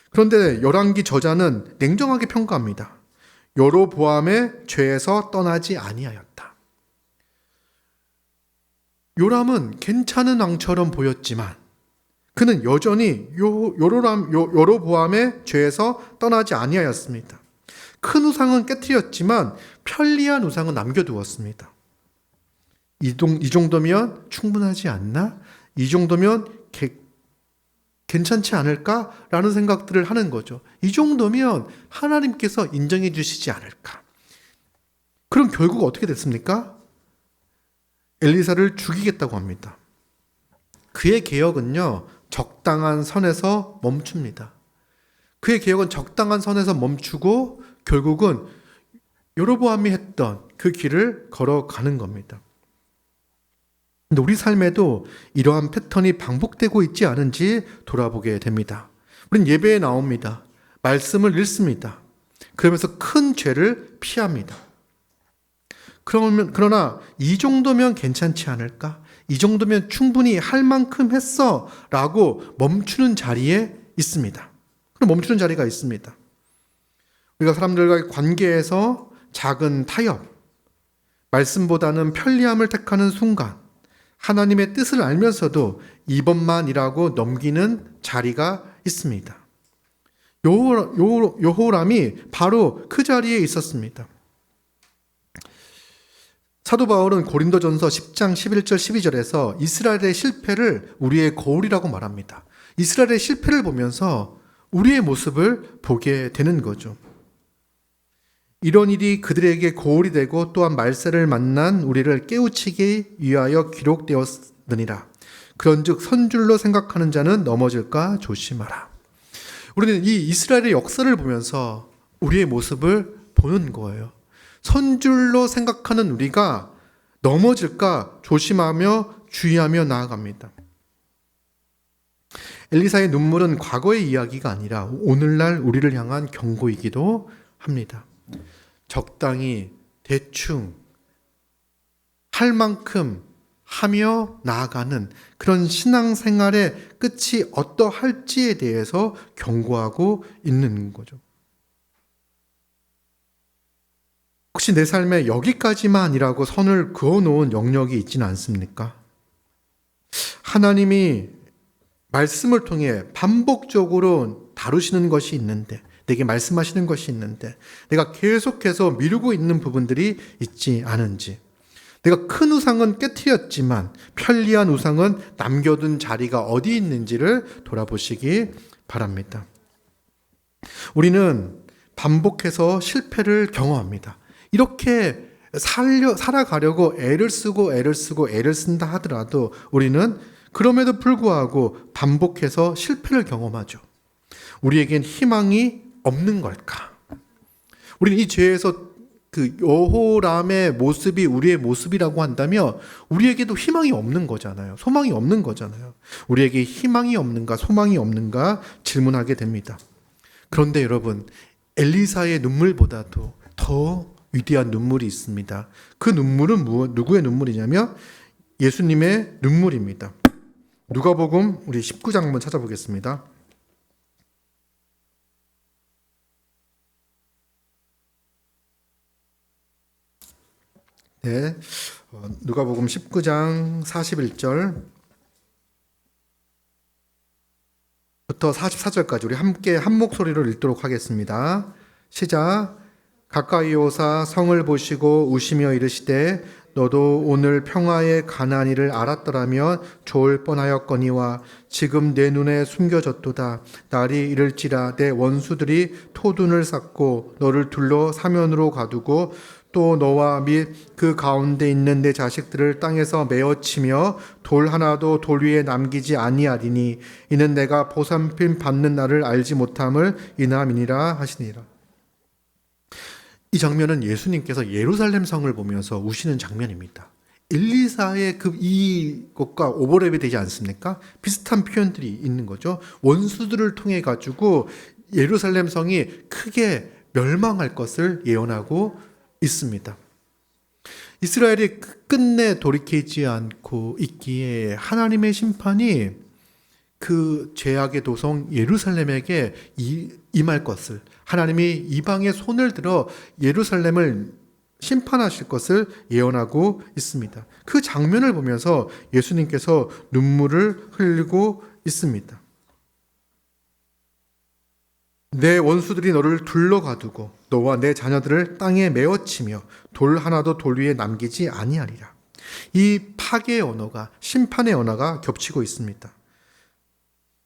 그런데 열왕기 저자는 냉정하게 평가합니다. 여로보암의 죄에서 떠나지 아니하였다. 요람은 괜찮은 왕처럼 보였지만 그는 여전히 여로보암의 죄에서 떠나지 아니하였습니다. 큰 우상은 깨뜨렸지만 편리한 우상은 남겨두었습니다. 이 정도면 충분하지 않나? 이 정도면 괜찮지 않을까라는 생각들을 하는 거죠. 이 정도면 하나님께서 인정해 주시지 않을까? 그럼 결국 어떻게 됐습니까? 엘리사를 죽이겠다고 합니다. 그의 개혁은요, 적당한 선에서 멈춥니다. 그의 개혁은 적당한 선에서 멈추고 결국은 여로보암이 했던 그 길을 걸어가는 겁니다. 근데 우리 삶에도 이러한 패턴이 반복되고 있지 않은지 돌아보게 됩니다. 우린 예배에 나옵니다. 말씀을 읽습니다. 그러면서 큰 죄를 피합니다. 그러나 이 정도면 괜찮지 않을까? 이 정도면 충분히 할 만큼 했어 라고 멈추는 자리에 있습니다. 그럼 멈추는 자리가 있습니다. 우리가 사람들과의 관계에서 작은 타협, 말씀보다는 편리함을 택하는 순간, 하나님의 뜻을 알면서도 이번만이라고 넘기는 자리가 있습니다. 여호람이 바로 그 자리에 있었습니다. 사도 바울은 고린도전서 10장 11절 12절에서 이스라엘의 실패를 우리의 거울이라고 말합니다. 이스라엘의 실패를 보면서 우리의 모습을 보게 되는 거죠. 이런 일이 그들에게 거울이 되고 또한 말세를 만난 우리를 깨우치기 위하여 기록되었느니라. 그런즉 선줄로 생각하는 자는 넘어질까 조심하라. 우리는 이 이스라엘의 역사를 보면서 우리의 모습을 보는 거예요. 선줄로 생각하는 우리가 넘어질까 조심하며 주의하며 나아갑니다. 엘리사의 눈물은 과거의 이야기가 아니라 오늘날 우리를 향한 경고이기도 합니다. 적당히 대충 할 만큼 하며 나아가는 그런 신앙생활의 끝이 어떠할지에 대해서 경고하고 있는 거죠. 혹시 내 삶에 여기까지만이라고 선을 그어놓은 영역이 있지는 않습니까? 하나님이 말씀을 통해 반복적으로 다루시는 것이 있는데, 내게 말씀하시는 것이 있는데 내가 계속해서 미루고 있는 부분들이 있지 않은지, 내가 큰 우상은 깨트렸지만 편리한 우상은 남겨둔 자리가 어디 있는지를 돌아보시기 바랍니다. 우리는 반복해서 실패를 경험합니다. 이렇게 살아가려고 애를 쓴다 하더라도 우리는 그럼에도 불구하고 반복해서 실패를 경험하죠. 우리에겐 희망이 없는 걸까? 우리는 이 죄에서 그 여호람의 모습이 우리의 모습이라고 한다면 우리에게도 희망이 없는 거잖아요. 소망이 없는 거잖아요. 우리에게 희망이 없는가, 소망이 없는가 질문하게 됩니다. 그런데 여러분, 엘리사의 눈물보다도 더 위대한 눈물이 있습니다. 그 눈물은 누구의 눈물이냐면 예수님의 눈물입니다. 누가복음 우리 19장 한번 찾아보겠습니다. 네, 누가복음 19장 41절부터 44절까지 우리 함께 한 목소리로 읽도록 하겠습니다. 시작. 가까이 오사 성을 보시고 우시며 이르시되 너도 오늘 평화의 가나니를 알았더라면 좋을 뻔하였거니와 지금 내 눈에 숨겨졌도다. 날이 이를지라 내 원수들이 토둔을 쌓고 너를 둘러 사면으로 가두고 또 너와 및 그 가운데 있는 내 자식들을 땅에서 메어치며 돌 하나도 돌 위에 남기지 아니하리니 이는 내가 보살핌 받는 날을 알지 못함을 인함이니라 하시니라. 이 장면은 예수님께서 예루살렘 성을 보면서 우시는 장면입니다. 엘리사의 이것과 오버랩이 되지 않습니까? 비슷한 표현들이 있는 거죠. 원수들을 통해 가지고 예루살렘 성이 크게 멸망할 것을 예언하고 있습니다. 이스라엘이 끝내 돌이키지 않고 있기에 하나님의 심판이 그 죄악의 도성 예루살렘에게 임할 것을, 하나님이 이방의 손을 들어 예루살렘을 심판하실 것을 예언하고 있습니다. 그 장면을 보면서 예수님께서 눈물을 흘리고 있습니다. 내 원수들이 너를 둘러가두고 너와 내 자녀들을 땅에 메어치며 돌 하나도 돌 위에 남기지 아니하리라. 이 파괴의 언어가, 심판의 언어가 겹치고 있습니다.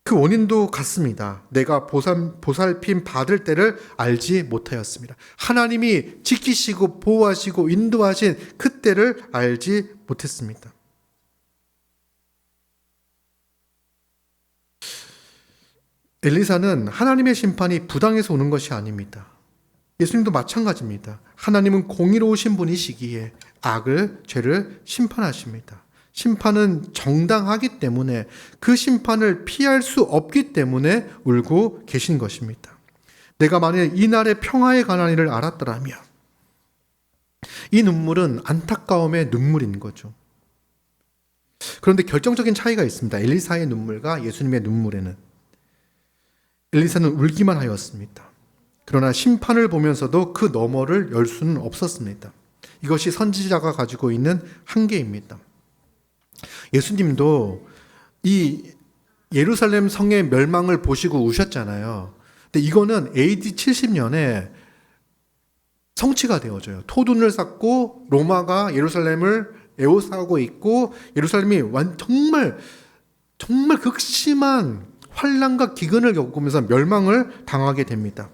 그 원인도 같습니다. 내가 보살핌 받을 때를 알지 못하였습니다. 하나님이 지키시고 보호하시고 인도하신 그 때를 알지 못했습니다. 엘리사는 하나님의 심판이 부당해서 오는 것이 아닙니다. 예수님도 마찬가지입니다. 하나님은 공의로우신 분이시기에 죄를 심판하십니다. 심판은 정당하기 때문에 그 심판을 피할 수 없기 때문에 울고 계신 것입니다. 내가 만일 이날의 평화에 관한 일을 알았더라면 이 눈물은 안타까움의 눈물인 거죠. 그런데 결정적인 차이가 있습니다. 엘리사의 눈물과 예수님의 눈물에는. 엘리사는 울기만 하였습니다. 그러나 심판을 보면서도 그 너머를 열 수는 없었습니다. 이것이 선지자가 가지고 있는 한계입니다. 예수님도 이 예루살렘 성의 멸망을 보시고 우셨잖아요. 근데 이거는 AD 70년에 성취가 되어져요. 토둔을 쌓고 로마가 예루살렘을 에워싸고 있고 예루살렘이 정말 극심한 환난과 기근을 겪으면서 멸망을 당하게 됩니다.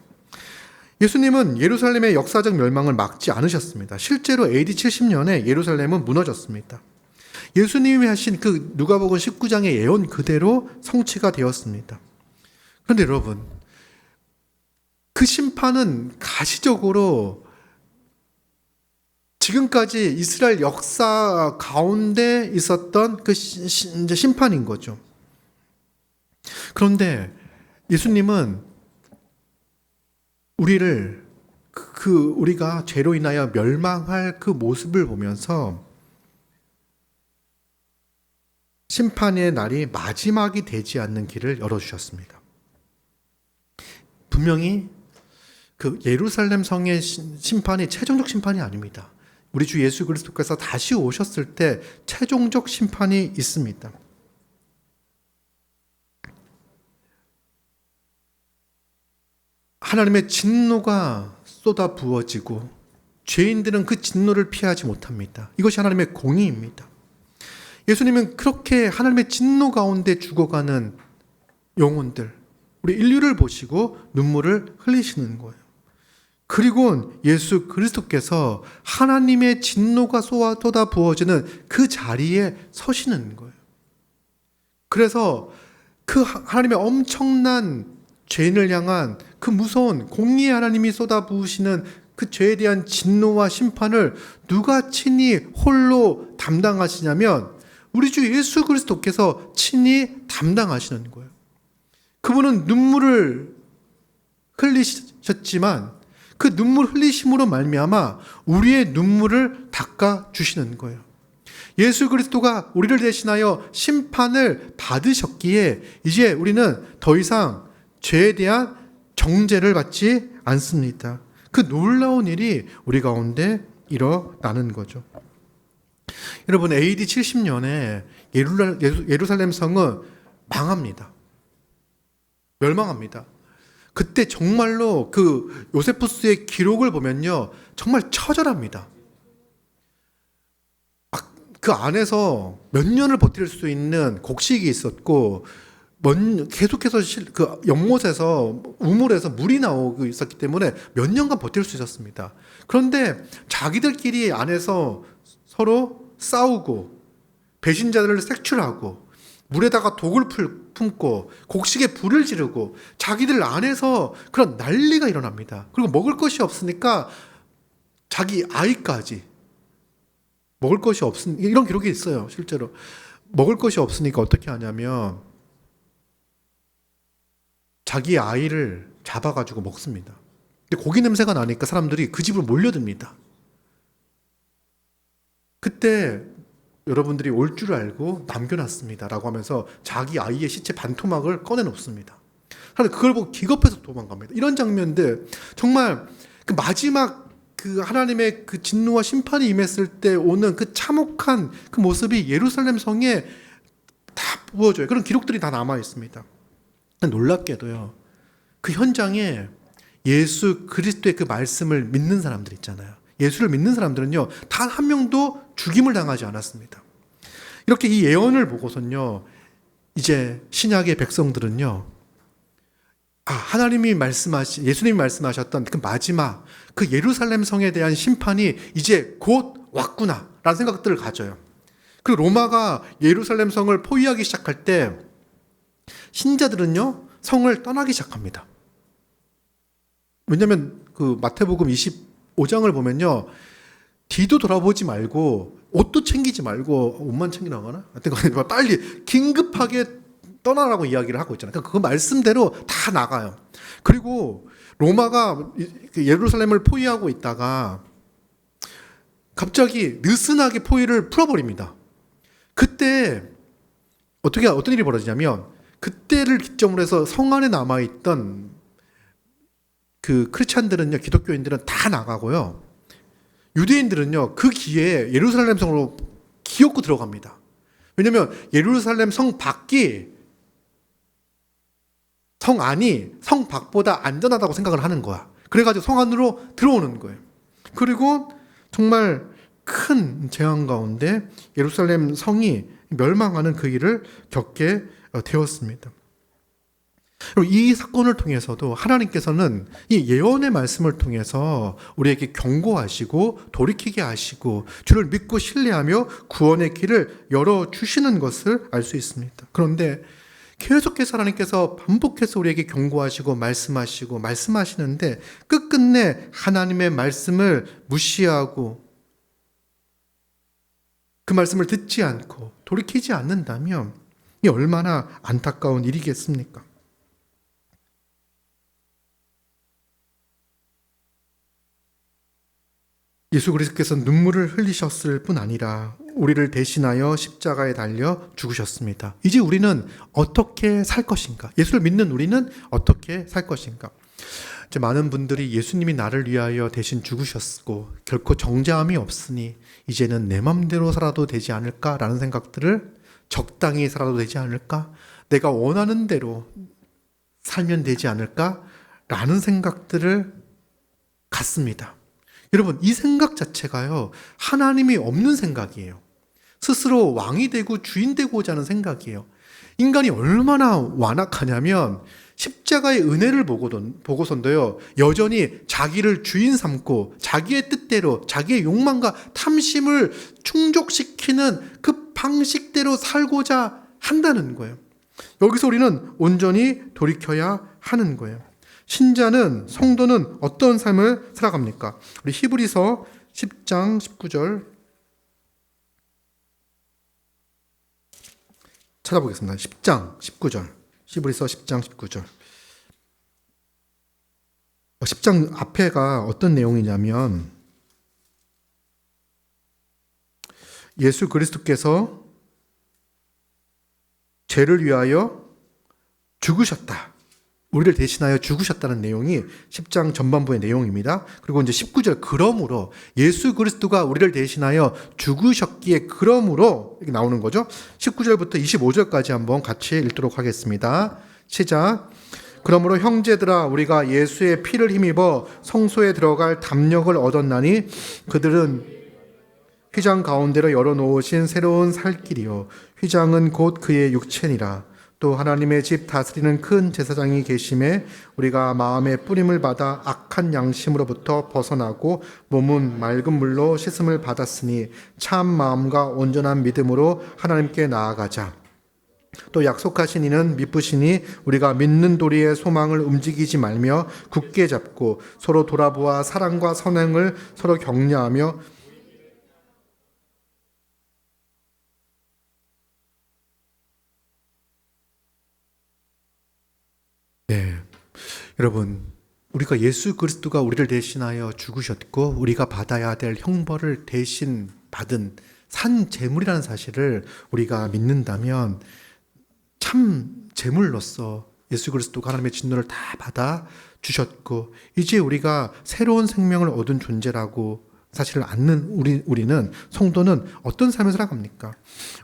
예수님은 예루살렘의 역사적 멸망을 막지 않으셨습니다. 실제로 AD 70년에 예루살렘은 무너졌습니다. 예수님이 하신 그 누가복음 19장의 예언 그대로 성취가 되었습니다. 그런데 여러분, 그 심판은 가시적으로 지금까지 이스라엘 역사 가운데 있었던 그 이제 심판인 거죠. 그런데 예수님은 우리가 죄로 인하여 멸망할 그 모습을 보면서 심판의 날이 마지막이 되지 않는 길을 열어주셨습니다. 분명히 그 예루살렘 성의 심판이 최종적 심판이 아닙니다. 우리 주 예수 그리스도께서 다시 오셨을 때 최종적 심판이 있습니다. 하나님의 진노가 쏟아 부어지고 죄인들은 그 진노를 피하지 못합니다. 이것이 하나님의 공의입니다. 예수님은 그렇게 하나님의 진노 가운데 죽어가는 영혼들, 우리 인류를 보시고 눈물을 흘리시는 거예요. 그리고 예수 그리스도께서 하나님의 진노가 쏟아 부어지는 그 자리에 서시는 거예요. 그래서 그 하나님의 엄청난 죄인을 향한 그 무서운 공의의 하나님이 쏟아부으시는 그 죄에 대한 진노와 심판을 누가 친히 홀로 담당하시냐면 우리 주 예수 그리스도께서 친히 담당하시는 거예요. 그분은 눈물을 흘리셨지만 그 눈물 흘리심으로 말미암아 우리의 눈물을 닦아 주시는 거예요. 예수 그리스도가 우리를 대신하여 심판을 받으셨기에 이제 우리는 더 이상 죄에 대한 정죄를 받지 않습니다. 그 놀라운 일이 우리 가운데 일어나는 거죠. 여러분, AD 70년에 예루살렘 성은 망합니다. 멸망합니다. 그때 정말로 그 요세푸스의 기록을 보면요, 정말 처절합니다. 그 안에서 몇 년을 버틸 수 있는 곡식이 있었고 계속해서 그 연못에서 우물에서 물이 나오고 있었기 때문에 몇 년간 버틸 수 있었습니다. 그런데 자기들끼리 안에서 서로 싸우고 배신자들을 색출하고 물에다가 독을 품고 곡식에 불을 지르고 자기들 안에서 그런 난리가 일어납니다. 그리고 먹을 것이 없으니까 자기 아이까지 먹을 것이 없으니까, 이런 기록이 있어요. 실제로 먹을 것이 없으니까 어떻게 하냐면 자기 아이를 잡아가지고 먹습니다. 근데 고기 냄새가 나니까 사람들이 그 집으로 몰려듭니다. 그때 여러분들이 올 줄 알고 남겨놨습니다 라고 하면서 자기 아이의 시체 반토막을 꺼내놓습니다. 그런데 그걸 보고 기겁해서 도망갑니다. 이런 장면들, 정말 그 마지막 그 하나님의 그 진노와 심판이 임했을 때 오는 그 참혹한 그 모습이 예루살렘 성에 다 부어져요. 그런 기록들이 다 남아 있습니다. 놀랍게도요, 그 현장에 예수 그리스도의 그 말씀을 믿는 사람들 있잖아요. 예수를 믿는 사람들은요, 단 한 명도 죽임을 당하지 않았습니다. 이렇게 이 예언을 보고선요, 이제 신약의 백성들은요, 하나님이 예수님이 말씀하셨던 그 마지막 그 예루살렘 성에 대한 심판이 이제 곧 왔구나 라는 생각들을 가져요. 그리고 로마가 예루살렘 성을 포위하기 시작할 때 신자들은요, 성을 떠나기 시작합니다. 왜냐하면 그 마태복음 25장을 보면요, 뒤도 돌아보지 말고 옷도 챙기지 말고, 옷만 챙기라고 하나? 하여튼 빨리 긴급하게 떠나라고 이야기를 하고 있잖아요. 그 말씀대로 다 나가요. 그리고 로마가 예루살렘을 포위하고 있다가 갑자기 느슨하게 포위를 풀어버립니다. 그때 어떤 일이 벌어지냐면, 그때를 기점으로 해서 성 안에 남아있던 그 크리스찬들은요, 기독교인들은 다 나가고요, 유대인들은요 그 기회에 예루살렘 성으로 기어코 들어갑니다. 왜냐하면 예루살렘 성 밖이 성 안이 성 밖보다 안전하다고 생각을 하는 거야. 그래가지고 성 안으로 들어오는 거예요. 그리고 정말 큰 재앙 가운데 예루살렘 성이 멸망하는 그 일을 겪게 되었습니다. 이 사건을 통해서도 하나님께서는 이 예언의 말씀을 통해서 우리에게 경고하시고 돌이키게 하시고 주를 믿고 신뢰하며 구원의 길을 열어주시는 것을 알 수 있습니다. 그런데 계속해서 하나님께서 반복해서 우리에게 경고하시고 말씀하시는데 끝끝내 하나님의 말씀을 무시하고 그 말씀을 듣지 않고 돌이키지 않는다면 이 얼마나 안타까운 일이겠습니까? 예수 그리스도께서 눈물을 흘리셨을 뿐 아니라 우리를 대신하여 십자가에 달려 죽으셨습니다. 이제 우리는 어떻게 살 것인가? 예수를 믿는 우리는 어떻게 살 것인가? 이제 많은 분들이 예수님이 나를 위하여 대신 죽으셨고 결코 정죄함이 없으니 이제는 내 맘대로 살아도 되지 않을까라는 생각들을, 적당히 살아도 되지 않을까? 내가 원하는 대로 살면 되지 않을까라는 생각들을 갖습니다. 여러분, 이 생각 자체가요, 하나님이 없는 생각이에요. 스스로 왕이 되고 주인 되고자 하는 생각이에요. 인간이 얼마나 완악하냐면 십자가의 은혜를 보고선도요, 여전히 자기를 주인 삼고 자기의 뜻대로 자기의 욕망과 탐심을 충족시키는 그 방식대로 살고자 한다는 거예요. 여기서 우리는 온전히 돌이켜야 하는 거예요. 신자는, 성도는 어떤 삶을 살아갑니까? 우리 히브리서 10장 19절 찾아보겠습니다. 10장 19절. 히브리서 10장 19절. 10장 앞에가 어떤 내용이냐면 예수 그리스도께서 죄를 위하여 죽으셨다. 우리를 대신하여 죽으셨다는 내용이 10장 전반부의 내용입니다. 그리고 이제 19절, 그러므로 예수 그리스도가 우리를 대신하여 죽으셨기에 그러므로 이렇게 나오는 거죠. 19절부터 25절까지 한번 같이 읽도록 하겠습니다. 시작. 그러므로 형제들아, 우리가 예수의 피를 힘입어 성소에 들어갈 담력을 얻었나니 그들은 휘장 가운데로 열어놓으신 새로운 살 길이요 휘장은 곧 그의 육체니라. 또 하나님의 집 다스리는 큰 제사장이 계심에 우리가 마음의 뿌림을 받아 악한 양심으로부터 벗어나고 몸은 맑은 물로 씻음을 받았으니 참 마음과 온전한 믿음으로 하나님께 나아가자. 또 약속하신 이는 미쁘시니 우리가 믿는 도리의 소망을 움직이지 말며 굳게 잡고 서로 돌아보아 사랑과 선행을 서로 격려하며 여러분, 우리가 예수 그리스도가 우리를 대신하여 죽으셨고 우리가 받아야 될 형벌을 대신 받은 산 제물이라는 사실을 우리가 믿는다면 참 제물로서 예수 그리스도가 하나님의 진노를 다 받아 주셨고 이제 우리가 새로운 생명을 얻은 존재라고 사실을 아는 우리는 성도는 어떤 삶을 살아갑니까?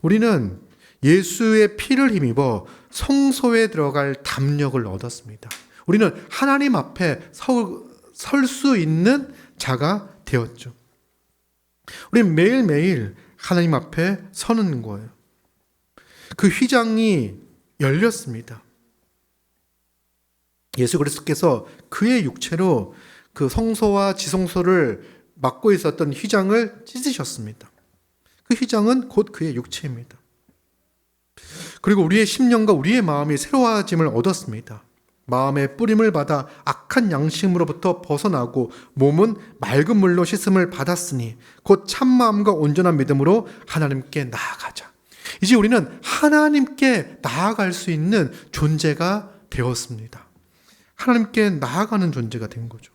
우리는 예수의 피를 힘입어 성소에 들어갈 담력을 얻었습니다. 우리는 하나님 앞에 설 수 있는 자가 되었죠. 우리는 매일매일 하나님 앞에 서는 거예요. 그 휘장이 열렸습니다. 예수 그리스도께서 그의 육체로 그 성소와 지성소를 막고 있었던 휘장을 찢으셨습니다. 그 휘장은 곧 그의 육체입니다. 그리고 우리의 심령과 우리의 마음이 새로워짐을 얻었습니다. 마음의 뿌림을 받아 악한 양심으로부터 벗어나고 몸은 맑은 물로 씻음을 받았으니 곧 참마음과 온전한 믿음으로 하나님께 나아가자. 이제 우리는 하나님께 나아갈 수 있는 존재가 되었습니다. 하나님께 나아가는 존재가 된 거죠.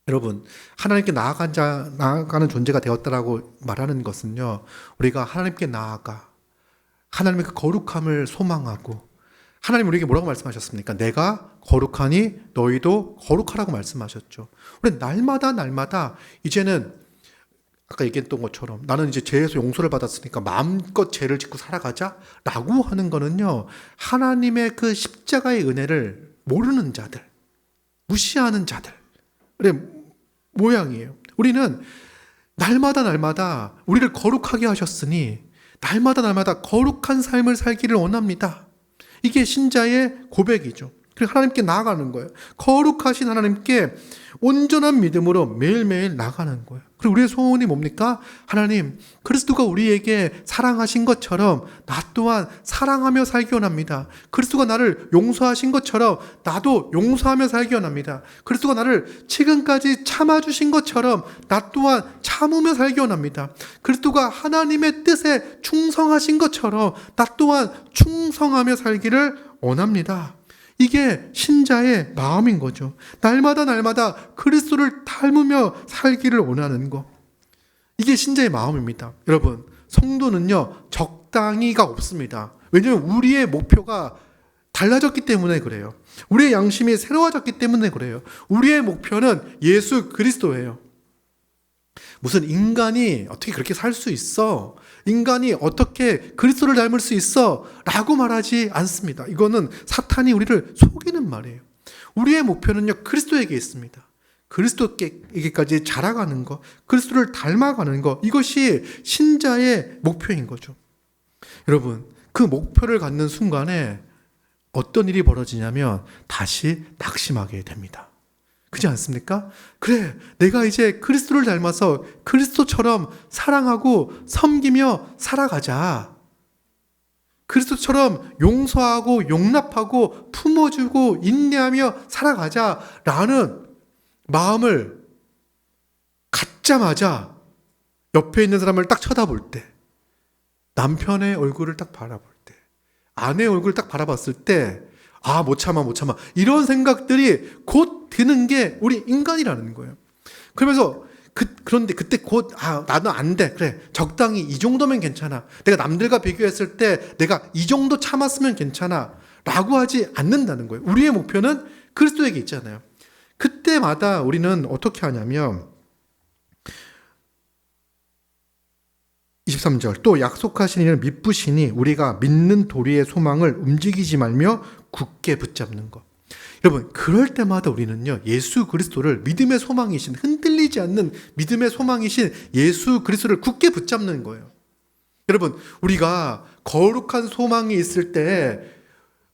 여러분, 하나님께 나아가는 존재가 되었다라고 말하는 것은요, 우리가 하나님께 나아가 하나님의 그 거룩함을 소망하고, 하나님 우리에게 뭐라고 말씀하셨습니까? 내가 거룩하니 너희도 거룩하라고 말씀하셨죠. 우리 날마다 이제는 아까 얘기했던 것처럼 나는 이제 죄에서 용서를 받았으니까 마음껏 죄를 짓고 살아가자 라고 하는 거는요, 하나님의 그 십자가의 은혜를 모르는 자들, 무시하는 자들의 모양이에요. 우리는 날마다 우리를 거룩하게 하셨으니 날마다 거룩한 삶을 살기를 원합니다. 이게 신자의 고백이죠. 그리고 하나님께 나아가는 거예요. 거룩하신 하나님께 온전한 믿음으로 매일매일 나가는 거예요. 그리고 우리의 소원이 뭡니까? 하나님, 그리스도가 우리에게 사랑하신 것처럼 나 또한 사랑하며 살기 원합니다. 그리스도가 나를 용서하신 것처럼 나도 용서하며 살기 원합니다. 그리스도가 나를 지금까지 참아주신 것처럼 나 또한 참으며 살기 원합니다. 그리스도가 하나님의 뜻에 충성하신 것처럼 나 또한 충성하며 살기를 원합니다. 이게 신자의 마음인 거죠. 날마다 그리스도를 닮으며 살기를 원하는 거. 이게 신자의 마음입니다. 여러분, 성도는요, 적당히가 없습니다. 왜냐하면 우리의 목표가 달라졌기 때문에 그래요. 우리의 양심이 새로워졌기 때문에 그래요. 우리의 목표는 예수 그리스도예요. 무슨 인간이 어떻게 그렇게 살 수 있어? 인간이 어떻게 그리스도를 닮을 수 있어? 라고 말하지 않습니다. 이거는 사탄이 우리를 속이는 말이에요. 우리의 목표는요, 그리스도에게 있습니다. 그리스도에게까지 자라가는 것, 그리스도를 닮아가는 것, 이것이 신자의 목표인 거죠. 여러분, 그 목표를 갖는 순간에 어떤 일이 벌어지냐면 다시 낙심하게 됩니다. 그렇지 않습니까? 그래, 내가 이제 그리스도를 닮아서 그리스도처럼 사랑하고 섬기며 살아가자. 그리스도처럼 용서하고 용납하고 품어주고 인내하며 살아가자라는 마음을 갖자마자 옆에 있는 사람을 딱 쳐다볼 때, 남편의 얼굴을 딱 바라볼 때, 아내의 얼굴을 딱 바라봤을 때, 아, 못 참아. 이런 생각들이 곧 드는 게 우리 인간이라는 거예요. 그러면서 그런데 그때 곧 나는 안 돼. 그래, 적당히 이 정도면 괜찮아. 내가 남들과 비교했을 때 내가 이 정도 참았으면 괜찮아 라고 하지 않는다는 거예요. 우리의 목표는 그리스도에게 있잖아요. 그때마다 우리는 어떻게 하냐면 23절, 또 약속하신 이를 미쁘시니 우리가 믿는 도리의 소망을 움직이지 말며 굳게 붙잡는 것. 여러분, 그럴 때마다 우리는요, 예수 그리스도를 믿음의 소망이신, 흔들리지 않는 믿음의 소망이신 예수 그리스도를 굳게 붙잡는 거예요. 여러분, 우리가 거룩한 소망이 있을 때,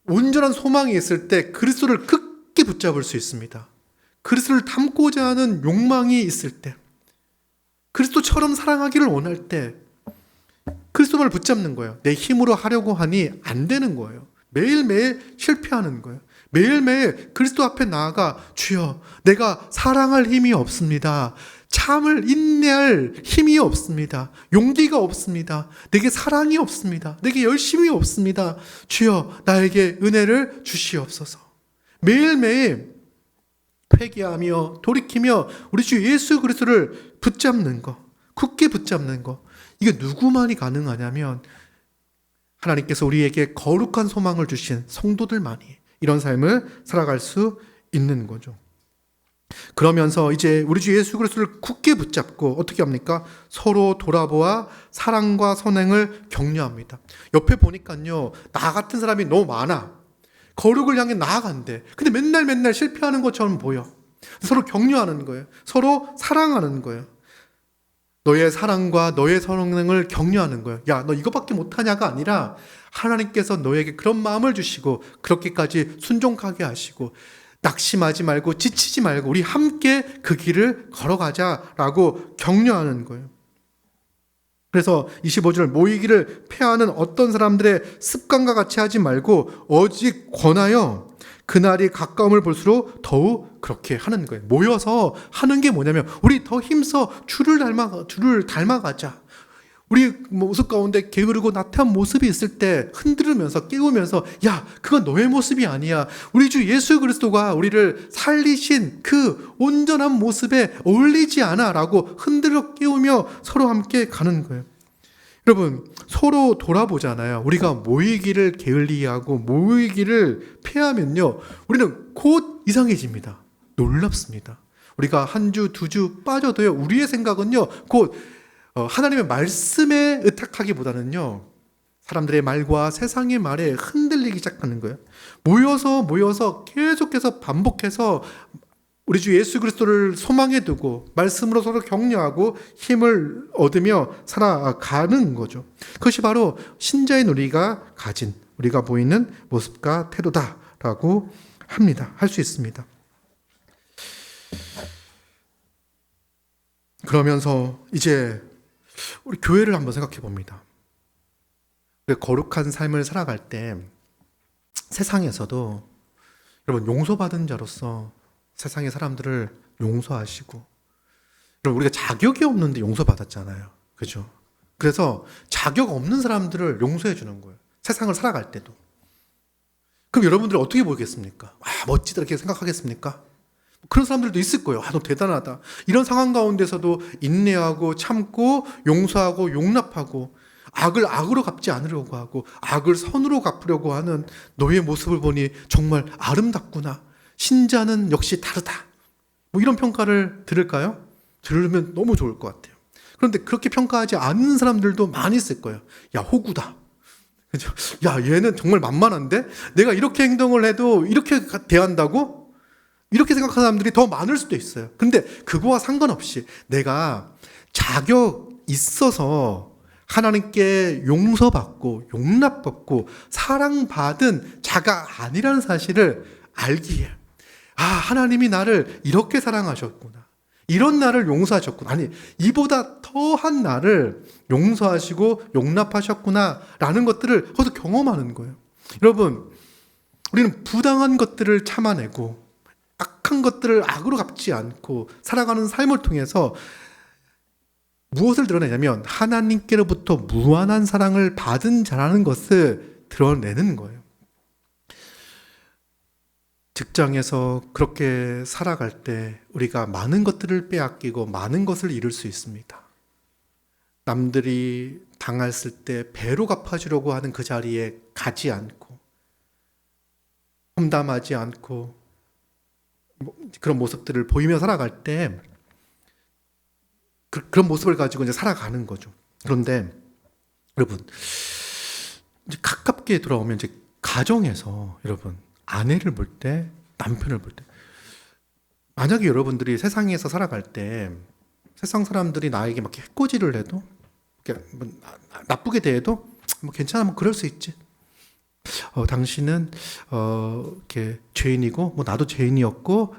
온전한 소망이 있을 때 그리스도를 굳게 붙잡을 수 있습니다. 그리스도를 닮고자 하는 욕망이 있을 때, 그리스도처럼 사랑하기를 원할 때 그리스도를 붙잡는 거예요. 내 힘으로 하려고 하니 안 되는 거예요. 매일매일 실패하는 거예요. 매일매일 그리스도 앞에 나아가, 주여, 내가 사랑할 힘이 없습니다. 참을 인내할 힘이 없습니다. 용기가 없습니다. 내게 사랑이 없습니다. 내게 열심이 없습니다. 주여, 나에게 은혜를 주시옵소서. 매일매일 회개하며 돌이키며 우리 주 예수 그리스도를 붙잡는 거, 굳게 붙잡는 거. 이게 누구만이 가능하냐면 하나님께서 우리에게 거룩한 소망을 주신 성도들만이 이런 삶을 살아갈 수 있는 거죠. 그러면서 이제 우리 주 예수 그리스도를 굳게 붙잡고 어떻게 합니까? 서로 돌아보아 사랑과 선행을 격려합니다. 옆에 보니까요, 나 같은 사람이 너무 많아. 거룩을 향해 나아간대. 근데 맨날 실패하는 것처럼 보여. 서로 격려하는 거예요. 서로 사랑하는 거예요. 너의 사랑과 너의 선행을 격려하는 거예요. 야, 너 이거밖에 못하냐가 아니라 하나님께서 너에게 그런 마음을 주시고 그렇게까지 순종하게 하시고 낙심하지 말고 지치지 말고 우리 함께 그 길을 걸어가자라고 격려하는 거예요. 그래서 25절 모이기를 패하는 어떤 사람들의 습관과 같이 하지 말고 오직 권하여 그날이 가까움을 볼수록 더욱 그렇게 하는 거예요. 모여서 하는 게 뭐냐면 우리 더 힘써 주를 닮아가자. 우리 모습 가운데 게으르고 나태한 모습이 있을 때 흔들으면서 깨우면서 야, 그건 너의 모습이 아니야. 우리 주 예수 그리스도가 우리를 살리신 그 온전한 모습에 어울리지 않아 라고 흔들어 깨우며 서로 함께 가는 거예요. 여러분, 서로 돌아보잖아요. 우리가 모이기를 게을리하고 모이기를 패하면요, 우리는 곧 이상해집니다. 놀랍습니다. 우리가 한 주, 두 주 빠져도요, 우리의 생각은요, 곧 하나님의 말씀에 의탁하기보다는요, 사람들의 말과 세상의 말에 흔들리기 시작하는 거예요. 모여서 계속해서 반복해서 우리 주 예수 그리스도를 소망에 두고 말씀으로 서로 격려하고 힘을 얻으며 살아가는 거죠. 그것이 바로 신자인 우리가 가진, 우리가 보이는 모습과 태도다라고 합니다. 할 수 있습니다. 그러면서 이제 우리 교회를 한번 생각해 봅니다. 거룩한 삶을 살아갈 때 세상에서도 여러분 용서받은 자로서 세상의 사람들을 용서하시고, 여러분 우리가 자격이 없는데 용서받았잖아요. 그죠? 그래서 자격 없는 사람들을 용서해 주는 거예요. 세상을 살아갈 때도. 그럼 여러분들이 어떻게 보겠습니까? 멋지다 이렇게 생각하겠습니까? 그런 사람들도 있을 거예요. 너 대단하다. 이런 상황 가운데서도 인내하고 참고 용서하고 용납하고 악을 악으로 갚지 않으려고 하고 악을 선으로 갚으려고 하는 너의 모습을 보니 정말 아름답구나. 신자는 역시 다르다. 이런 평가를 들을까요? 들으면 너무 좋을 것 같아요. 그런데 그렇게 평가하지 않는 사람들도 많이 있을 거예요. 야, 호구다. 그죠? 야, 얘는 정말 만만한데? 내가 이렇게 행동을 해도 이렇게 대한다고? 이렇게 생각하는 사람들이 더 많을 수도 있어요. 근데 그거와 상관없이 내가 자격 있어서 하나님께 용서받고 용납받고 사랑받은 자가 아니라는 사실을 알기에 하나님이 나를 이렇게 사랑하셨구나. 이런 나를 용서하셨구나. 아니, 이보다 더한 나를 용서하시고 용납하셨구나 라는 것들을 거기서 경험하는 거예요. 여러분, 우리는 부당한 것들을 참아내고 악한 것들을 악으로 갚지 않고 살아가는 삶을 통해서 무엇을 드러내냐면 하나님께로부터 무한한 사랑을 받은 자라는 것을 드러내는 거예요. 직장에서 그렇게 살아갈 때 우리가 많은 것들을 빼앗기고 많은 것을 잃을 수 있습니다. 남들이 당했을 때 배로 갚아주려고 하는 그 자리에 가지 않고 험담하지 않고 그런 모습들을 보이며 살아갈 때 그런 모습을 가지고 이제 살아가는 거죠. 그런데 여러분, 이제 가깝게 돌아오면 이제 가정에서 여러분 아내를 볼 때, 남편을 볼 때, 만약에 여러분들이 세상에서 살아갈 때 세상 사람들이 나에게 막 해코지를 해도 나쁘게 대해도 괜찮아, 그럴 수 있지. 당신은 이렇게 죄인이고 나도 죄인이었고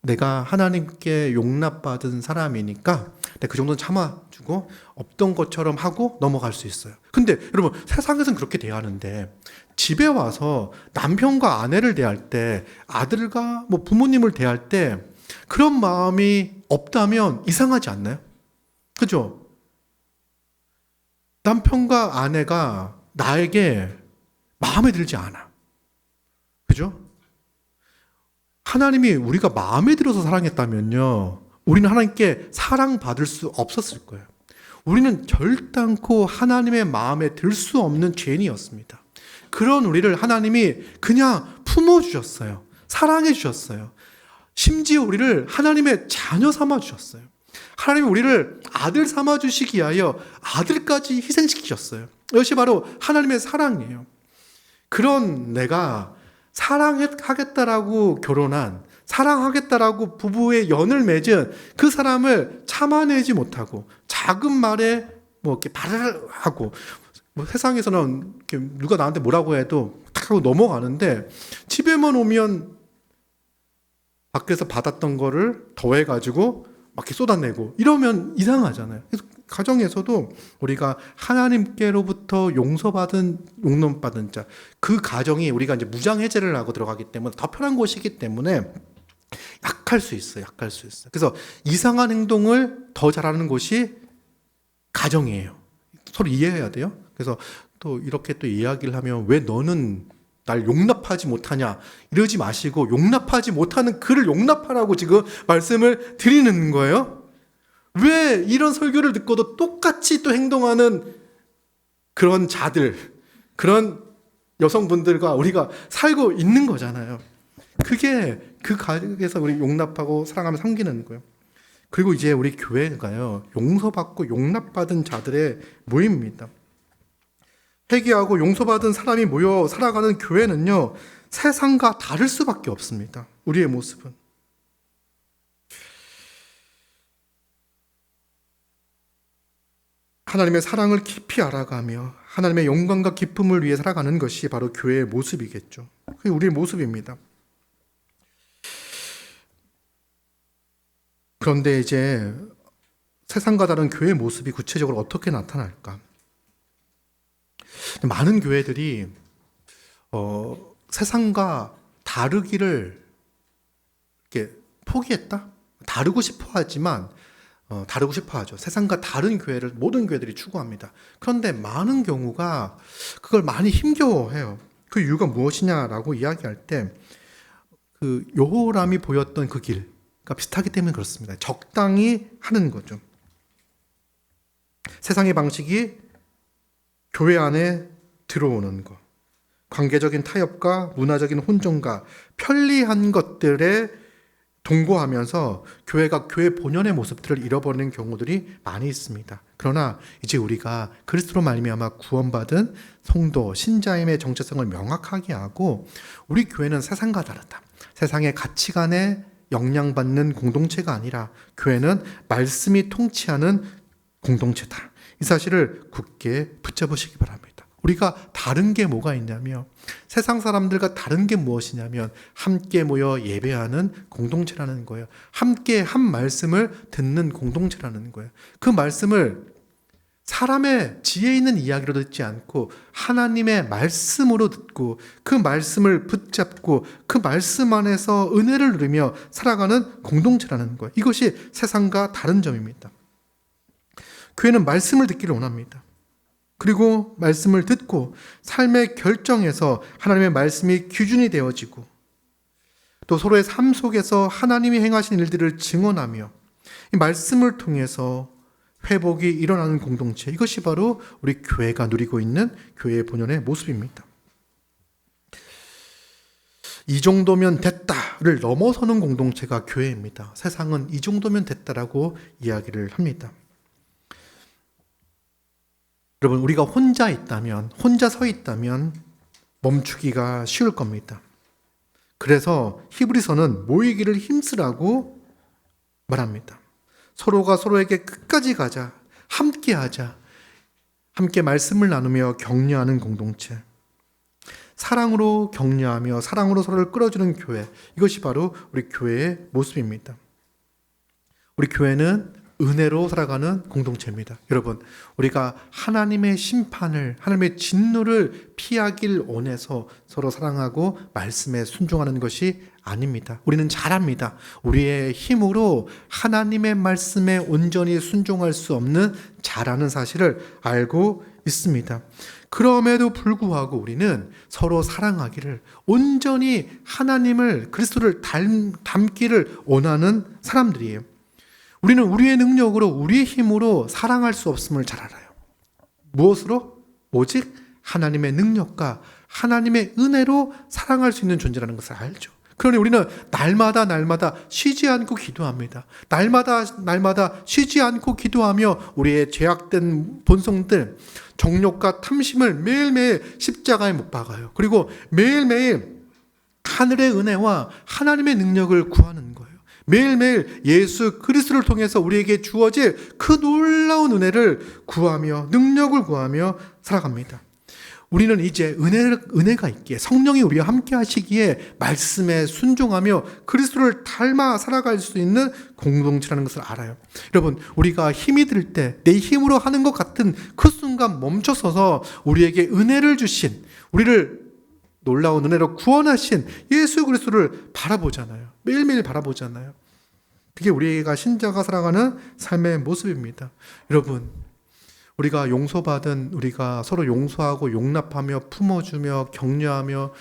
내가 하나님께 용납받은 사람이니까 내가 그 정도는 참아주고 없던 것처럼 하고 넘어갈 수 있어요. 근데 여러분 세상에서는 그렇게 대하는데 집에 와서 남편과 아내를 대할 때 아들과 부모님을 대할 때 그런 마음이 없다면 이상하지 않나요? 그죠? 남편과 아내가 나에게 마음에 들지 않아. 그죠? 하나님이 우리가 마음에 들어서 사랑했다면요, 우리는 하나님께 사랑받을 수 없었을 거예요. 우리는 결단코 하나님의 마음에 들 수 없는 죄인이었습니다. 그런 우리를 하나님이 그냥 품어주셨어요. 사랑해주셨어요. 심지어 우리를 하나님의 자녀 삼아주셨어요. 하나님이 우리를 아들 삼아주시기 위하여 아들까지 희생시키셨어요. 이것이 바로 하나님의 사랑이에요. 그런 내가 사랑하겠다라고 결혼한, 사랑하겠다라고 부부의 연을 맺은 그 사람을 참아내지 못하고 작은 말에 뭐 이렇게 발을 하고, 뭐 세상에서는 이렇게 누가 나한테 뭐라고 해도 탁 하고 넘어가는데 집에만 오면 밖에서 받았던 거를 더해가지고 막 이렇게 쏟아내고 이러면 이상하잖아요. 그래서 가정에서도 우리가 하나님께로부터 용서받은 자, 그 가정이 우리가 이제 무장해제를 하고 들어가기 때문에 더 편한 곳이기 때문에 약할 수 있어요. 그래서 이상한 행동을 더 잘하는 곳이 가정이에요. 서로 이해해야 돼요. 그래서 또 이렇게 또 이야기를 하면 왜 너는 날 용납하지 못하냐 이러지 마시고 용납하지 못하는 그를 용납하라고 지금 말씀을 드리는 거예요. 왜 이런 설교를 듣고도 똑같이 또 행동하는 그런 자들, 그런 여성분들과 우리가 살고 있는 거잖아요. 그게 그 가정에서 우리 용납하고 사랑하며 섬기는 거예요. 그리고 이제 우리 교회가요, 용서받고 용납받은 자들의 모임입니다. 회개하고 용서받은 사람이 모여 살아가는 교회는요, 세상과 다를 수밖에 없습니다. 우리의 모습은. 하나님의 사랑을 깊이 알아가며 하나님의 영광과 기쁨을 위해 살아가는 것이 바로 교회의 모습이겠죠. 그게 우리의 모습입니다. 그런데 이제 세상과 다른 교회의 모습이 구체적으로 어떻게 나타날까? 많은 교회들이 세상과 다르기를 이렇게 포기했다? 다르고 싶어 하지만 다르고 싶어 하죠. 세상과 다른 교회를 모든 교회들이 추구합니다. 그런데 많은 경우가 그걸 많이 힘겨워해요. 그 이유가 무엇이냐라고 이야기할 때 그 요호람이 보였던 그 길과 비슷하기 때문에 그렇습니다. 적당히 하는 거죠. 세상의 방식이 교회 안에 들어오는 것, 관계적인 타협과 문화적인 혼종과 편리한 것들에 동거하면서 교회가 교회 본연의 모습들을 잃어버리는 경우들이 많이 있습니다. 그러나 이제 우리가 그리스도로 말미암아 구원받은 성도, 신자임의 정체성을 명확하게 하고 우리 교회는 세상과 다르다. 세상의 가치관에 영향받는 공동체가 아니라 교회는 말씀이 통치하는 공동체다. 이 사실을 굳게 붙잡으시기 바랍니다. 우리가 다른 게 뭐가 있냐면 세상 사람들과 다른 게 무엇이냐면 함께 모여 예배하는 공동체라는 거예요. 함께 한 말씀을 듣는 공동체라는 거예요. 그 말씀을 사람의 지혜 있는 이야기로 듣지 않고 하나님의 말씀으로 듣고 그 말씀을 붙잡고 그 말씀 안에서 은혜를 누리며 살아가는 공동체라는 거예요. 이것이 세상과 다른 점입니다. 교회는 말씀을 듣기를 원합니다. 그리고 말씀을 듣고 삶의 결정에서 하나님의 말씀이 기준이 되어지고 또 서로의 삶 속에서 하나님이 행하신 일들을 증언하며 이 말씀을 통해서 회복이 일어나는 공동체, 이것이 바로 우리 교회가 누리고 있는 교회의 본연의 모습입니다. 이 정도면 됐다를 넘어서는 공동체가 교회입니다. 세상은 이 정도면 됐다라고 이야기를 합니다. 여러분, 우리가 혼자 서 있다면 멈추기가 쉬울 겁니다. 그래서 히브리서는 모이기를 힘쓰라고 말합니다. 서로가 서로에게 끝까지 가자, 함께 하자, 함께 말씀을 나누며 격려하는 공동체. 사랑으로 격려하며 사랑으로 서로를 끌어주는 교회, 이것이 바로 우리 교회의 모습입니다. 우리 교회는 은혜로 살아가는 공동체입니다. 여러분, 우리가 하나님의 심판을, 하나님의 진노를 피하길 원해서 서로 사랑하고 말씀에 순종하는 것이 아닙니다. 우리는 잘합니다. 우리의 힘으로 하나님의 말씀에 온전히 순종할 수 없는 자라는 사실을 알고 있습니다. 그럼에도 불구하고 우리는 서로 사랑하기를, 온전히 하나님을, 그리스도를 닮기를 원하는 사람들이에요. 우리는 우리의 능력으로, 우리의 힘으로 사랑할 수 없음을 잘 알아요. 무엇으로? 오직 하나님의 능력과 하나님의 은혜로 사랑할 수 있는 존재라는 것을 알죠. 그러니 우리는 날마다 쉬지 않고 기도합니다. 날마다 쉬지 않고 기도하며 우리의 죄악된 본성들, 정욕과 탐심을 매일매일 십자가에 못 박아요. 그리고 매일매일 하늘의 은혜와 하나님의 능력을 구하는 거예요. 매일매일 예수 그리스도를 통해서 우리에게 주어질 그 놀라운 은혜를 구하며 능력을 구하며 살아갑니다. 우리는 이제 은혜가 있기에, 성령이 우리와 함께 하시기에 말씀에 순종하며 그리스도를 닮아 살아갈 수 있는 공동체라는 것을 알아요. 여러분, 우리가 힘이 들 때 내 힘으로 하는 것 같은 그 순간 멈춰서서 우리에게 은혜를 주신, 우리를 놀라운 은혜로 구원하신 예수 그리스도를 바라보잖아요. 매일매일 바라보잖아요. 그게 우리가 신자가 살아가는 삶의 모습입니다. 여러분, 우리가 용서받은, 우리가 서로 용서하고 용납하며 품어주며 격려하며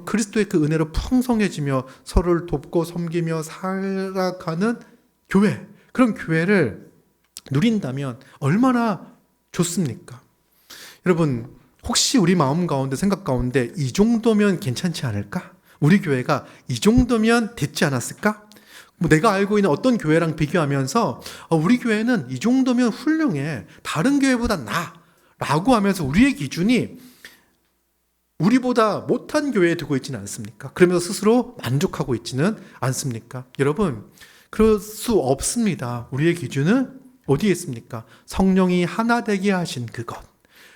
그리스도의 그 은혜로 풍성해지며 서로를 돕고 섬기며 살아가는 교회, 그런 교회를 누린다면 얼마나 좋습니까? 여러분, 혹시 우리 마음 가운데, 생각 가운데 이 정도면 괜찮지 않을까? 우리 교회가 이 정도면 됐지 않았을까? 내가 알고 있는 어떤 교회랑 비교하면서 우리 교회는 이 정도면 훌륭해, 다른 교회보다 나아 라고 하면서 우리의 기준이 우리보다 못한 교회에 두고 있지는 않습니까? 그러면서 스스로 만족하고 있지는 않습니까? 여러분, 그럴 수 없습니다. 우리의 기준은 어디에 있습니까? 성령이 하나 되게 하신 그것,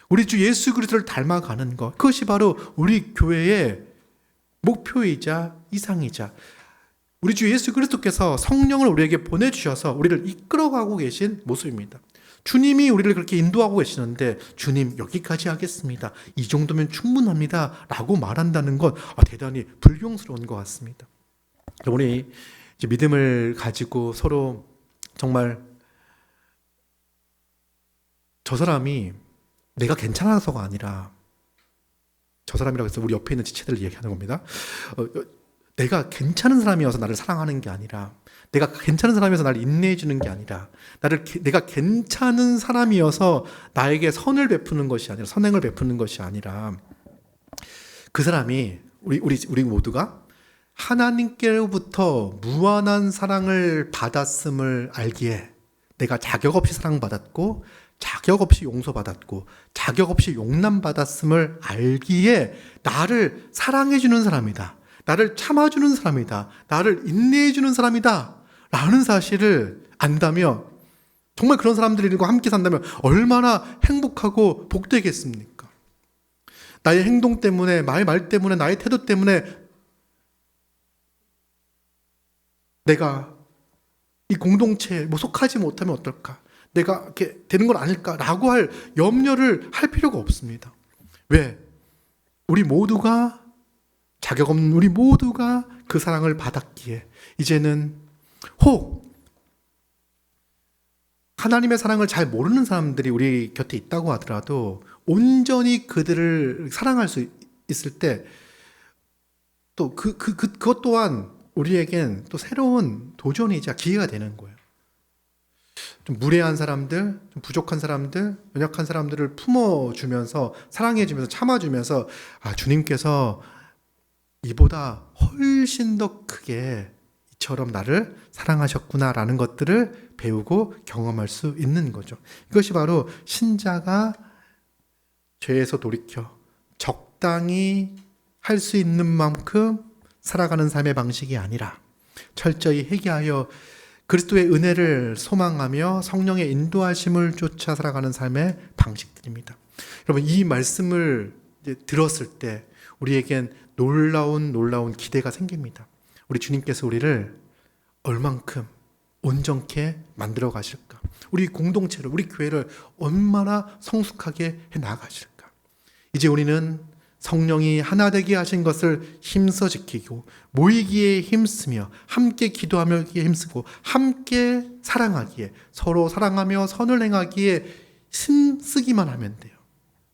우리 주 예수 그리스도를 닮아가는 것, 그것이 바로 우리 교회의 목표이자 이상이자, 우리 주 예수 그리스도께서 성령을 우리에게 보내주셔서 우리를 이끌어가고 계신 모습입니다. 주님이 우리를 그렇게 인도하고 계시는데, 주님 여기까지 하겠습니다, 이 정도면 충분합니다 라고 말한다는 건 대단히 불경스러운 것 같습니다. 우리 이제 믿음을 가지고 서로 정말 저 사람이 내가 괜찮아서가 아니라, 저 사람이라고 해서 우리 옆에 있는 지체들을 얘기하는 겁니다. 내가 괜찮은 사람이어서 나를 사랑하는 게 아니라, 내가 괜찮은 사람이어서 나를 인내해 주는 게 아니라, 내가 괜찮은 사람이어서 나에게 선을 베푸는 것이 아니라, 선행을 베푸는 것이 아니라, 그 사람이 우리 모두가 하나님께로부터 무한한 사랑을 받았음을 알기에, 내가 자격 없이 사랑받았고 자격 없이 용서받았고 자격 없이 용납받았음을 알기에 나를 사랑해 주는 사람이다, 나를 참아주는 사람이다, 나를 인내해주는 사람이다 라는 사실을 안다면, 정말 그런 사람들과 함께 산다면 얼마나 행복하고 복되겠습니까? 나의 행동 때문에, 말 때문에, 나의 태도 때문에 내가 이 공동체에 속하지 못하면 어떨까? 내가 이렇게 되는 건 아닐까라고 할 염려를 할 필요가 없습니다. 왜? 우리 모두가, 자격 없는 우리 모두가 그 사랑을 받았기에, 이제는 혹 하나님의 사랑을 잘 모르는 사람들이 우리 곁에 있다고 하더라도 온전히 그들을 사랑할 수 있을 때, 또 그것 또한 우리에겐 또 새로운 도전이자 기회가 되는 거예요. 좀 무례한 사람들, 좀 부족한 사람들, 연약한 사람들을 품어주면서, 사랑해주면서, 참아주면서, 주님께서 이보다 훨씬 더 크게 이처럼 나를 사랑하셨구나라는 것들을 배우고 경험할 수 있는 거죠. 이것이 바로 신자가 죄에서 돌이켜 적당히 할 수 있는 만큼 살아가는 삶의 방식이 아니라, 철저히 회개하여 그리스도의 은혜를 소망하며 성령의 인도하심을 쫓아 살아가는 삶의 방식들입니다. 여러분, 이 말씀을 들었을 때 우리에겐 놀라운 기대가 생깁니다. 우리 주님께서 우리를 얼만큼 온전케 만들어 가실까? 우리 공동체를, 우리 교회를 얼마나 성숙하게 해 나가실까? 이제 우리는 성령이 하나 되게 하신 것을 힘써 지키고, 모이기에 힘쓰며, 함께 기도하며 힘쓰고, 함께 사랑하기에, 서로 사랑하며 선을 행하기에 힘쓰기만 하면 돼요.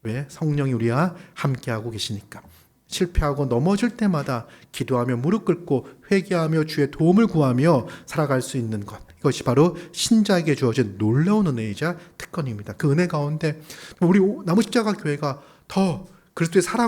왜? 성령이 우리와 함께하고 계시니까. 실패하고 넘어질 때마다 기도하며 무릎 꿇고 회개하며 주의 도움을 구하며 살아갈 수 있는 것, 이것이 바로 신자에게 주어진 놀라운 은혜이자 특권입니다. 그 은혜 가운데 우리 남은 십자가 교회가 더 그리스도의 사랑